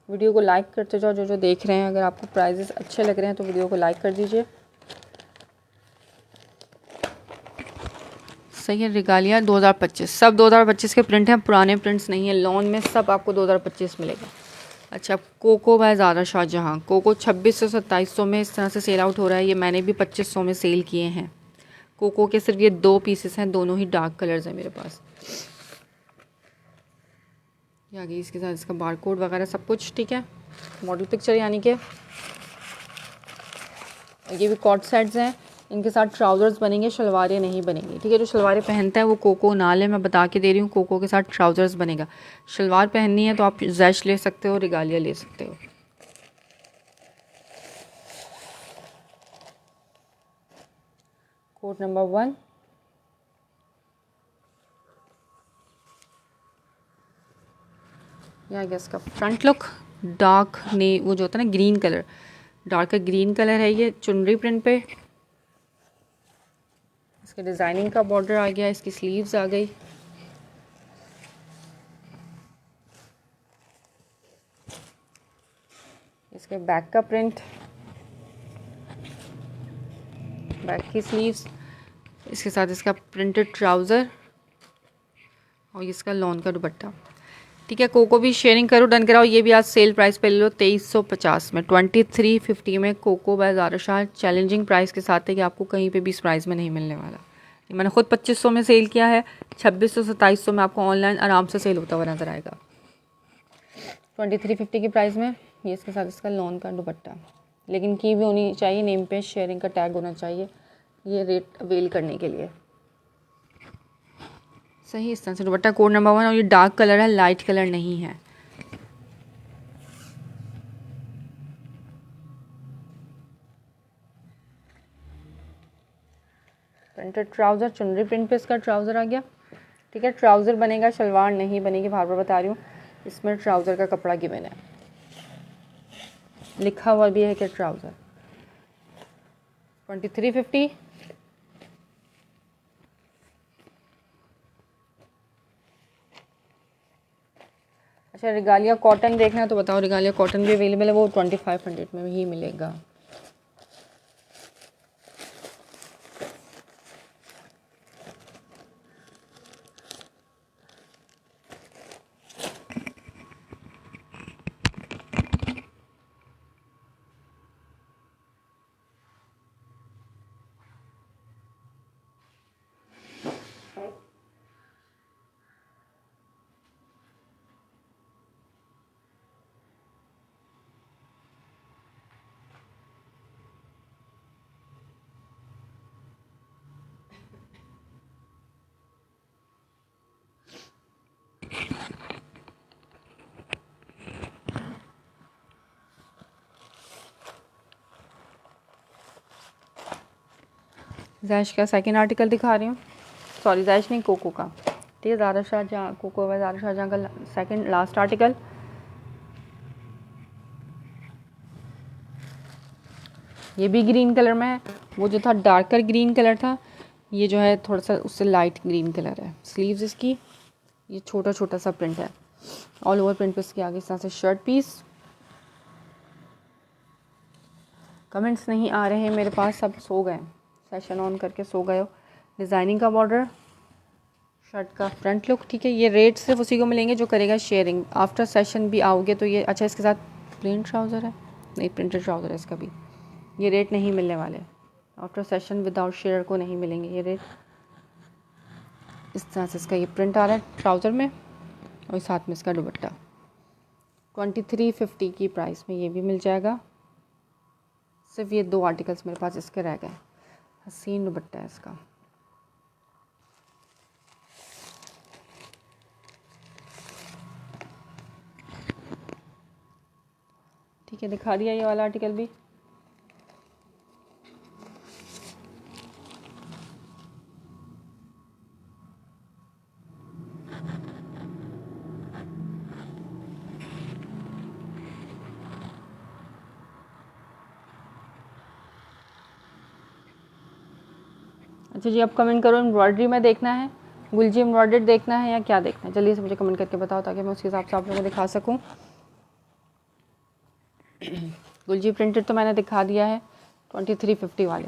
वीडियो को लाइक करते जाओ, जो जो देख रहे हैं। अगर आपको प्राइजेस अच्छे लग रहे हैं तो वीडियो को लाइक कर दीजिए। सही है, रिगालिया 2025, सब 2025 के प्रिंट हैं, पुराने प्रिंट्स नहीं है। लॉन में सब आपको 2025 मिलेगा। अच्छा, Coco by Zara Shahjahan, Coco 2600 2700 में इस तरह से सेल आउट हो रहा है। ये मैंने भी 2500 में सेल किए हैं। कोको के सिर्फ ये 2 पीसेस हैं, दोनों ही डार्क कलर्स हैं मेरे पास। ये आ गई इसके साथ इसका बारकोड वगैरह सब कुछ। ठीक है, मॉडल पिक्चर यानी कि ये भी कॉट सेट्स हैं। इनके साथ ट्राउज़र्स बनेंगे, शलवारें नहीं बनेंगी। ठीक है, जो शलवारें पहनता है वो कोको ना ले, मैं बता के दे रही हूँ। कोको के साथ ट्राउज़र्स बनेगा। शलवार पहननी है तो आप जैश ले सकते हो, रिगालिया ले सकते हो। Code number 1। या गया इसका फ्रंट लुक, डार्क ने वो जो होता है ना green colour, dark green colour है ये चुनरी प्रिंट पे। इसके डिज़ाइनिंग का बॉर्डर आ गया, इसकी स्लीव्स आ गई। इसके बैक का प्रिंट, बैक की स्लीव्स, इसके साथ इसका प्रिंटेड ट्राउज़र और इसका लॉन का दुपट्टा। ठीक है, कोको भी शेयरिंग करो, डन कराओ। ये भी आज सेल प्राइस पे ले लो 2350 में, 2350 में Coco by Zara Shah. Challenging price के साथ है कि आपको कहीं पे भी इस प्राइस में नहीं मिलने वाला। ये मैंने खुद 2500 में सेल किया है, 2600 2700 में आपको ऑनलाइन आराम से सेल होता हुआ नज़र आएगा। 2350 की प्राइस में ये इसके साथ इसका लॉन का दुपट्टा, लेकिन की भी होनी चाहिए, नेम पे शेयरिंग का टैग होना चाहिए ये रेट अवेल करने के लिए। सही इस तरह से दुपट्टा कोड नंबर 1, और ये डार्क कलर है, लाइट कलर नहीं है। प्रिंटेड ट्राउज़र, चुनरी प्रिंट पे इसका ट्राउज़र आ गया। ठीक है, ट्राउज़र बनेगा, शलवार नहीं बनेगी, बार बार बता रही हूँ। इसमें ट्राउज़र का कपड़ा गिवन है, लिखा हुआ भी है कि ट्राउज़र। 2350। अच्छा, रिगालिया कॉटन देखना है तो बताओ, रिगालिया कॉटन भी अवेलेबल है, वो 2500 में ही मिलेगा। जैश का सेकंड आर्टिकल दिखा रही हूँ, सॉरी जैश नहीं, कोको का। ठीक है, ज़ारा शाहजहाँ, कोको व ज़ारा शाहजहाँ का सेकंड लास्ट आर्टिकल। ये भी ग्रीन कलर में है, वो जो था डार्कर ग्रीन कलर था, ये जो है थोड़ा सा उससे लाइट ग्रीन कलर है। स्लीव्स इसकी ये छोटा छोटा सा प्रिंट है, ऑल ओवर प्रिंट पे इसके आगे इस तरह से शर्ट पीस। कमेंट्स नहीं आ रहे हैं मेरे पास, सब सो गए, सेशन ऑन करके सो गए हो। डिज़ाइनिंग का बॉर्डर, शर्ट का फ्रंट लुक। ठीक है, ये रेट सिर्फ उसी को मिलेंगे जो करेगा शेयरिंग। आफ्टर सेशन भी आओगे तो ये, अच्छा इसके साथ प्लेन ट्राउज़र है, नहीं प्रिंटेड ट्राउज़र है इसका भी। ये रेट नहीं मिलने वाले, आफ्टर सेशन विदाउट शेयर को नहीं मिलेंगे ये रेट। इस तरह से इसका ये प्रिंट आ रहा है ट्राउज़र में, और साथ में इसका दुपट्टा। 2350 की प्राइस में ये भी मिल जाएगा। सिर्फ ये 2 आर्टिकल्स मेरे पास इसके रह गए। हसीन दुपट्टा है इसका। ठीक है, दिखा दिया ये वाला आर्टिकल भी। अच्छा जी, अब कमेंट करो, एम्ब्रॉयडरी में देखना है, गुलजी एम्ब्रॉयडर्ड देखना है या क्या देखना है? जल्दी से मुझे कमेंट करके बताओ ताकि मैं उसके हिसाब से आप लोगों को दिखा सकूं। गुलजी प्रिंटेड तो मैंने दिखा दिया है 2350 वाले।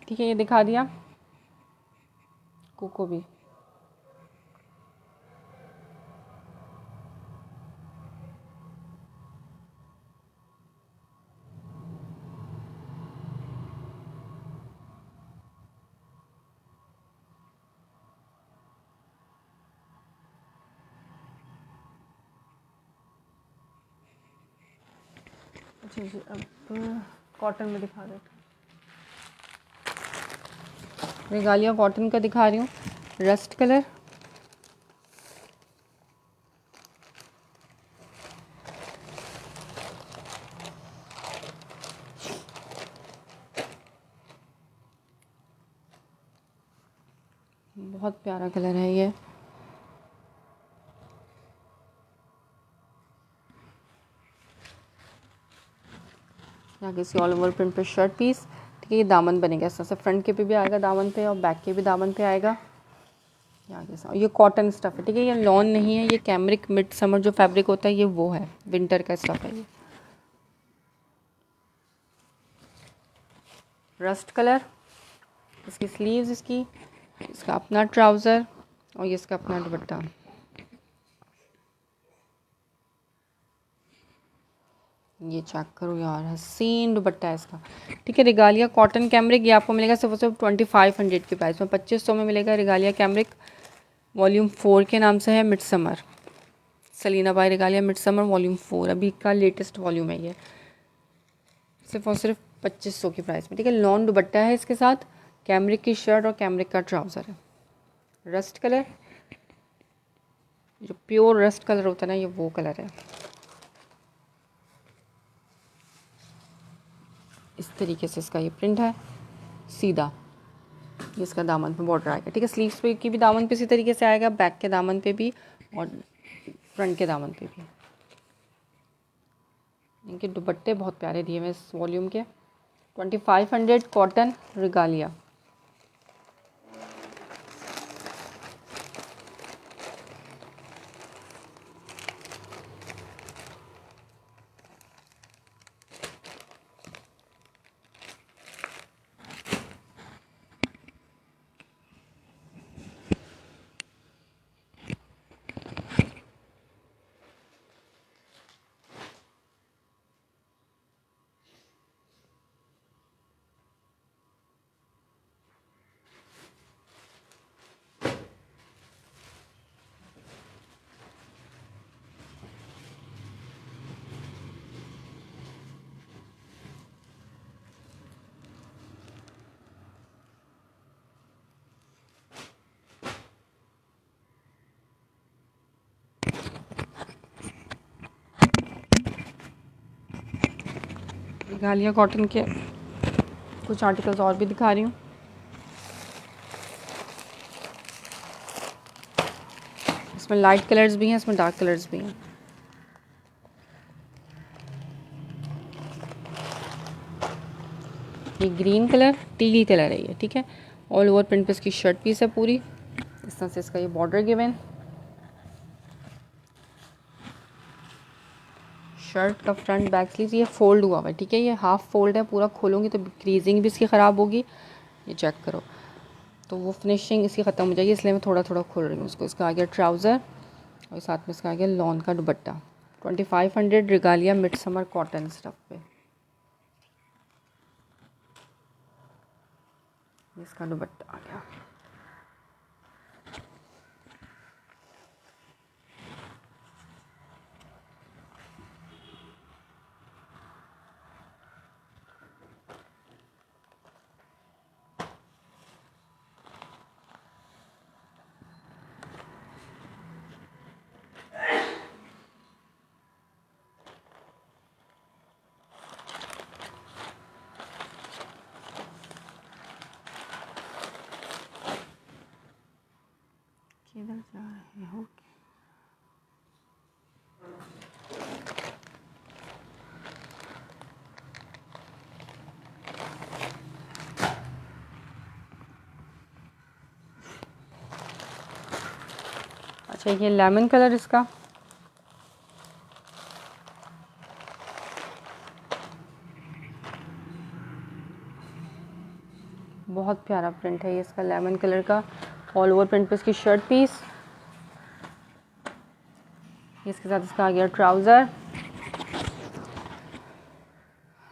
ठीक है, ये दिखा दिया कोको भी। अच्छा जी, अब कॉटन में दिखा देते, रेगालिया कॉटन का दिखा रही हूँ, रस्ट कलर। बहुत प्यारा कलर है ये, यहाँ से ऑल ओवर प्रिंट पे शर्ट पीस। ठीक है, ये दामन बनेगा इस तरह से, फ्रंट के भी आएगा दामन पे और बैक के भी दामन पे आएगा। ये कॉटन स्टफ़ है। ठीक है, ये लॉन नहीं है, ये कैमरिक मिड समर जो फैब्रिक होता है ये वो है, विंटर का स्टफ़ है ये। रस्ट कलर, इसकी स्लीव्स, इसका अपना ट्राउज़र और ये इसका अपना दुपट्टा। ये चेक करो यार, हसीन दुपट्टा है इसका। ठीक है, रिगालिया कॉटन कैमरिक, ये आपको मिलेगा सिर्फ 2500 के प्राइस में, 2500 में मिलेगा रिगालिया कैमरिक। वॉल्यूम 4 के नाम से है, mid summer, Salina by Regalia mid summer volume 4, अभी का लेटेस्ट वॉल्यूम है ये, सिर्फ और सिर्फ 2500 की प्राइस में। ठीक है, लॉन दुपट्टा है इसके साथ, कैमरिक की शर्ट और कैमरिक का ट्राउज़र है। रस्ट कलर, जो प्योर रस्ट कलर होता है ना, ये वो कलर है। इस तरीके से इसका ये प्रिंट है सीधा, ये इसका दामन पे बॉर्डर आएगा। ठीक है, स्लीव्स पे की भी दामन पे इसी तरीके से आएगा, बैक के दामन पे भी और फ्रंट के दामन पे भी। इनके दुपट्टे बहुत प्यारे दिए हुए इस वॉल्यूम के। 2500 कॉटन रिगालिया। रिगालिया कॉटन के कुछ आर्टिकल्स और भी दिखा रही हूँ। इसमें लाइट कलर्स भी हैं, इसमें डार्क कलर्स भी हैं। ये ग्रीन कलर, टील कलर है ये। ठीक है, ऑल ओवर प्रिंट पे इसकी शर्ट पीस है पूरी, इस तरह से इसका ये बॉर्डर गिवन, शर्ट का फ्रंट बैक स्लीव ये फोल्ड हुआ हुआ है। ठीक है, ये हाफ फोल्ड है, पूरा खोलूँगी तो क्रीजिंग भी इसकी ख़राब होगी, ये चेक करो, तो वो फिनिशिंग इसकी ख़त्म हो जाएगी, इसलिए मैं थोड़ा थोड़ा खोल रही हूँ उसको। इसका आ गया ट्राउज़र और साथ में इसका आ गया लॉन का दुपट्टा। 2500 regalia mid summer cotton stuff पे इसका दुपट्टा आ गया। किधर जा रहे हो? अच्छा, ये लेमन कलर इसका, बहुत प्यारा प्रिंट है ये इसका लेमन कलर का, ऑल ओवर प्रिंट पे इसकी शर्ट पीस, इसके साथ इसका आ गया ट्राउज़र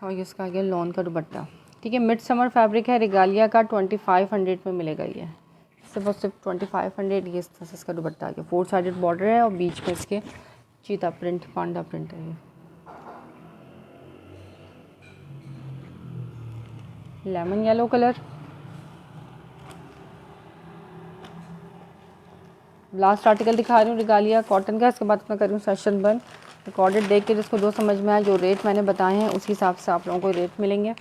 और ये इसका आ गया लॉन का दुपट्टा। ठीक है, मिड समर फैब्रिक है रिगालिया का, 2500 में मिलेगा ये, सिर्फ और सिर्फ 2500। ये इस तरह से इसका दुपट्टा आ गया, 4 साइडेड बॉर्डर है और बीच में इसके चीता प्रिंट, पांडा प्रिंट है ये। Lemon yellow colour, last article दिखा रही हूँ रिगालिया कॉटन का, इसके बाद मैं कर रही हूँ सेशन बंद। रिकॉर्डेड देख के जिसको जो समझ में आए, जो रेट मैंने बताए हैं उसी हिसाब से आप लोगों को रेट मिलेंगे।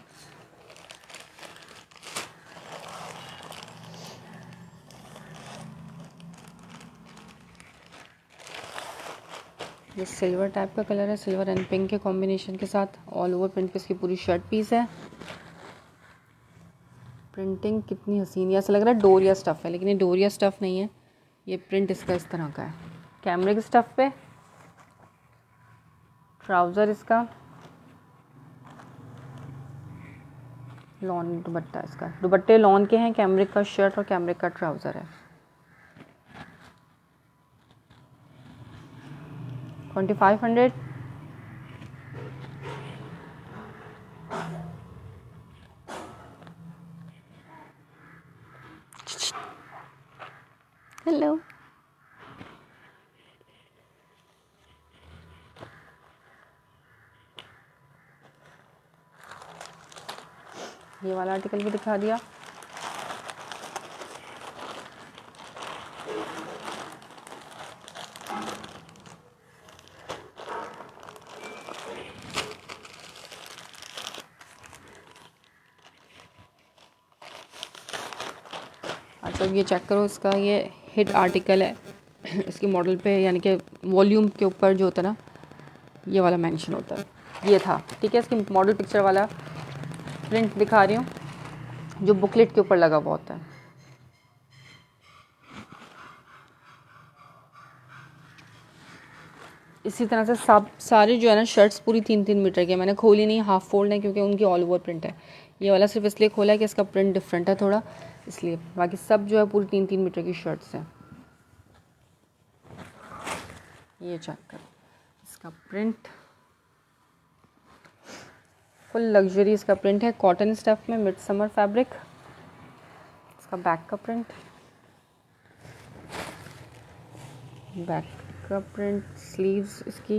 ये सिल्वर टाइप का कलर है, सिल्वर एंड पिंक के कॉम्बिनेशन के साथ ऑल ओवर प्रिंट पे इसकी पूरी शर्ट पीस है। प्रिंटिंग कितनी हसीन, ऐसा लग रहा है डोरिया स्टफ़ है, लेकिन ये डोरिया स्टफ़ नहीं है, ये प्रिंट इसका इस तरह का है कैमरिक स्टफ़ पे। ट्राउज़र इसका लॉन दुपट्टा, इसका दुपट्टे लॉन के हैं, कैमरिक का शर्ट और कैमरिक का ट्राउज़र है। 2500। हेलो, ये वाला आर्टिकल भी दिखा दिया। अच्छा ये चेक करो, इसका ये हिट आर्टिकल है, इसकी मॉडल पे यानी कि वॉल्यूम के ऊपर जो होता है ना, ये वाला मेंशन होता है, ये था। ठीक है, इसकी मॉडल पिक्चर वाला प्रिंट दिखा रही हूँ जो बुकलेट के ऊपर लगा हुआ होता है। इसी तरह से सब सारे जो है ना शर्ट्स पूरी 3-3 मीटर की है। मैंने खोली नहीं, हाफ फोल्ड है क्योंकि उनकी ऑल ओवर प्रिंट है। ये वाला सिर्फ इसलिए खोला है कि इसका प्रिंट डिफरेंट है थोड़ा, इसलिए। बाकी सब जो है पूरी 3-3 मीटर की शर्ट्स हैं। ये चेक करो, इसका प्रिंट फुल लग्जरी, इसका प्रिंट है कॉटन स्टफ में, मिड समर फैब्रिक। इसका बैक का प्रिंट, बैक का प्रिंट, स्लीव्स इसकी,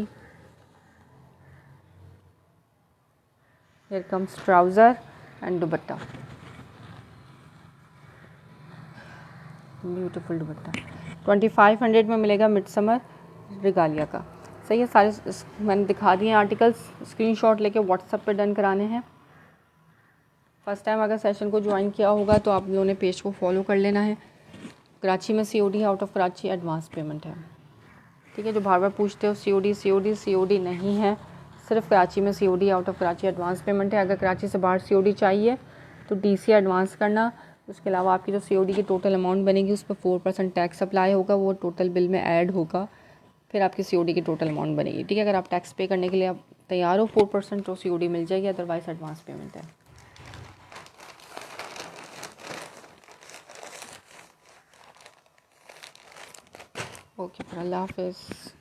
here comes trouser and dupatta, beautiful दुपट्टा। 2500 में मिलेगा मिड समर रिगालिया का। सही है, सारे मैंने दिखा दिए आर्टिकल्स। स्क्रीनशॉट लेके व्हाट्सएप पे डन कराने हैं। फर्स्ट टाइम अगर सेशन को ज्वाइन किया होगा तो आप लोगों ने पेज को फॉलो कर लेना है। कराची में COD है, out of Karachi advance payment है। ठीक है, जो बार बार पूछते हो COD नहीं है, सिर्फ कराची में COD, out of Karachi advance payment है। अगर कराची से बाहर COD चाहिए तो DC एडवांस करना। उसके अलावा आपकी जो COD की टोटल अमाउंट बनेगी उस पर 4% टैक्स अप्लाई होगा, वो टोटल बिल में ऐड होगा, फिर आपकी COD की टोटल अमाउंट बनेगी। ठीक है, अगर आप टैक्स पे करने के लिए आप तैयार हो 4% तो COD मिल जाएगी, अदरवाइज एडवांस पेमेंट है। ओके, अल्लाह हाफिज़।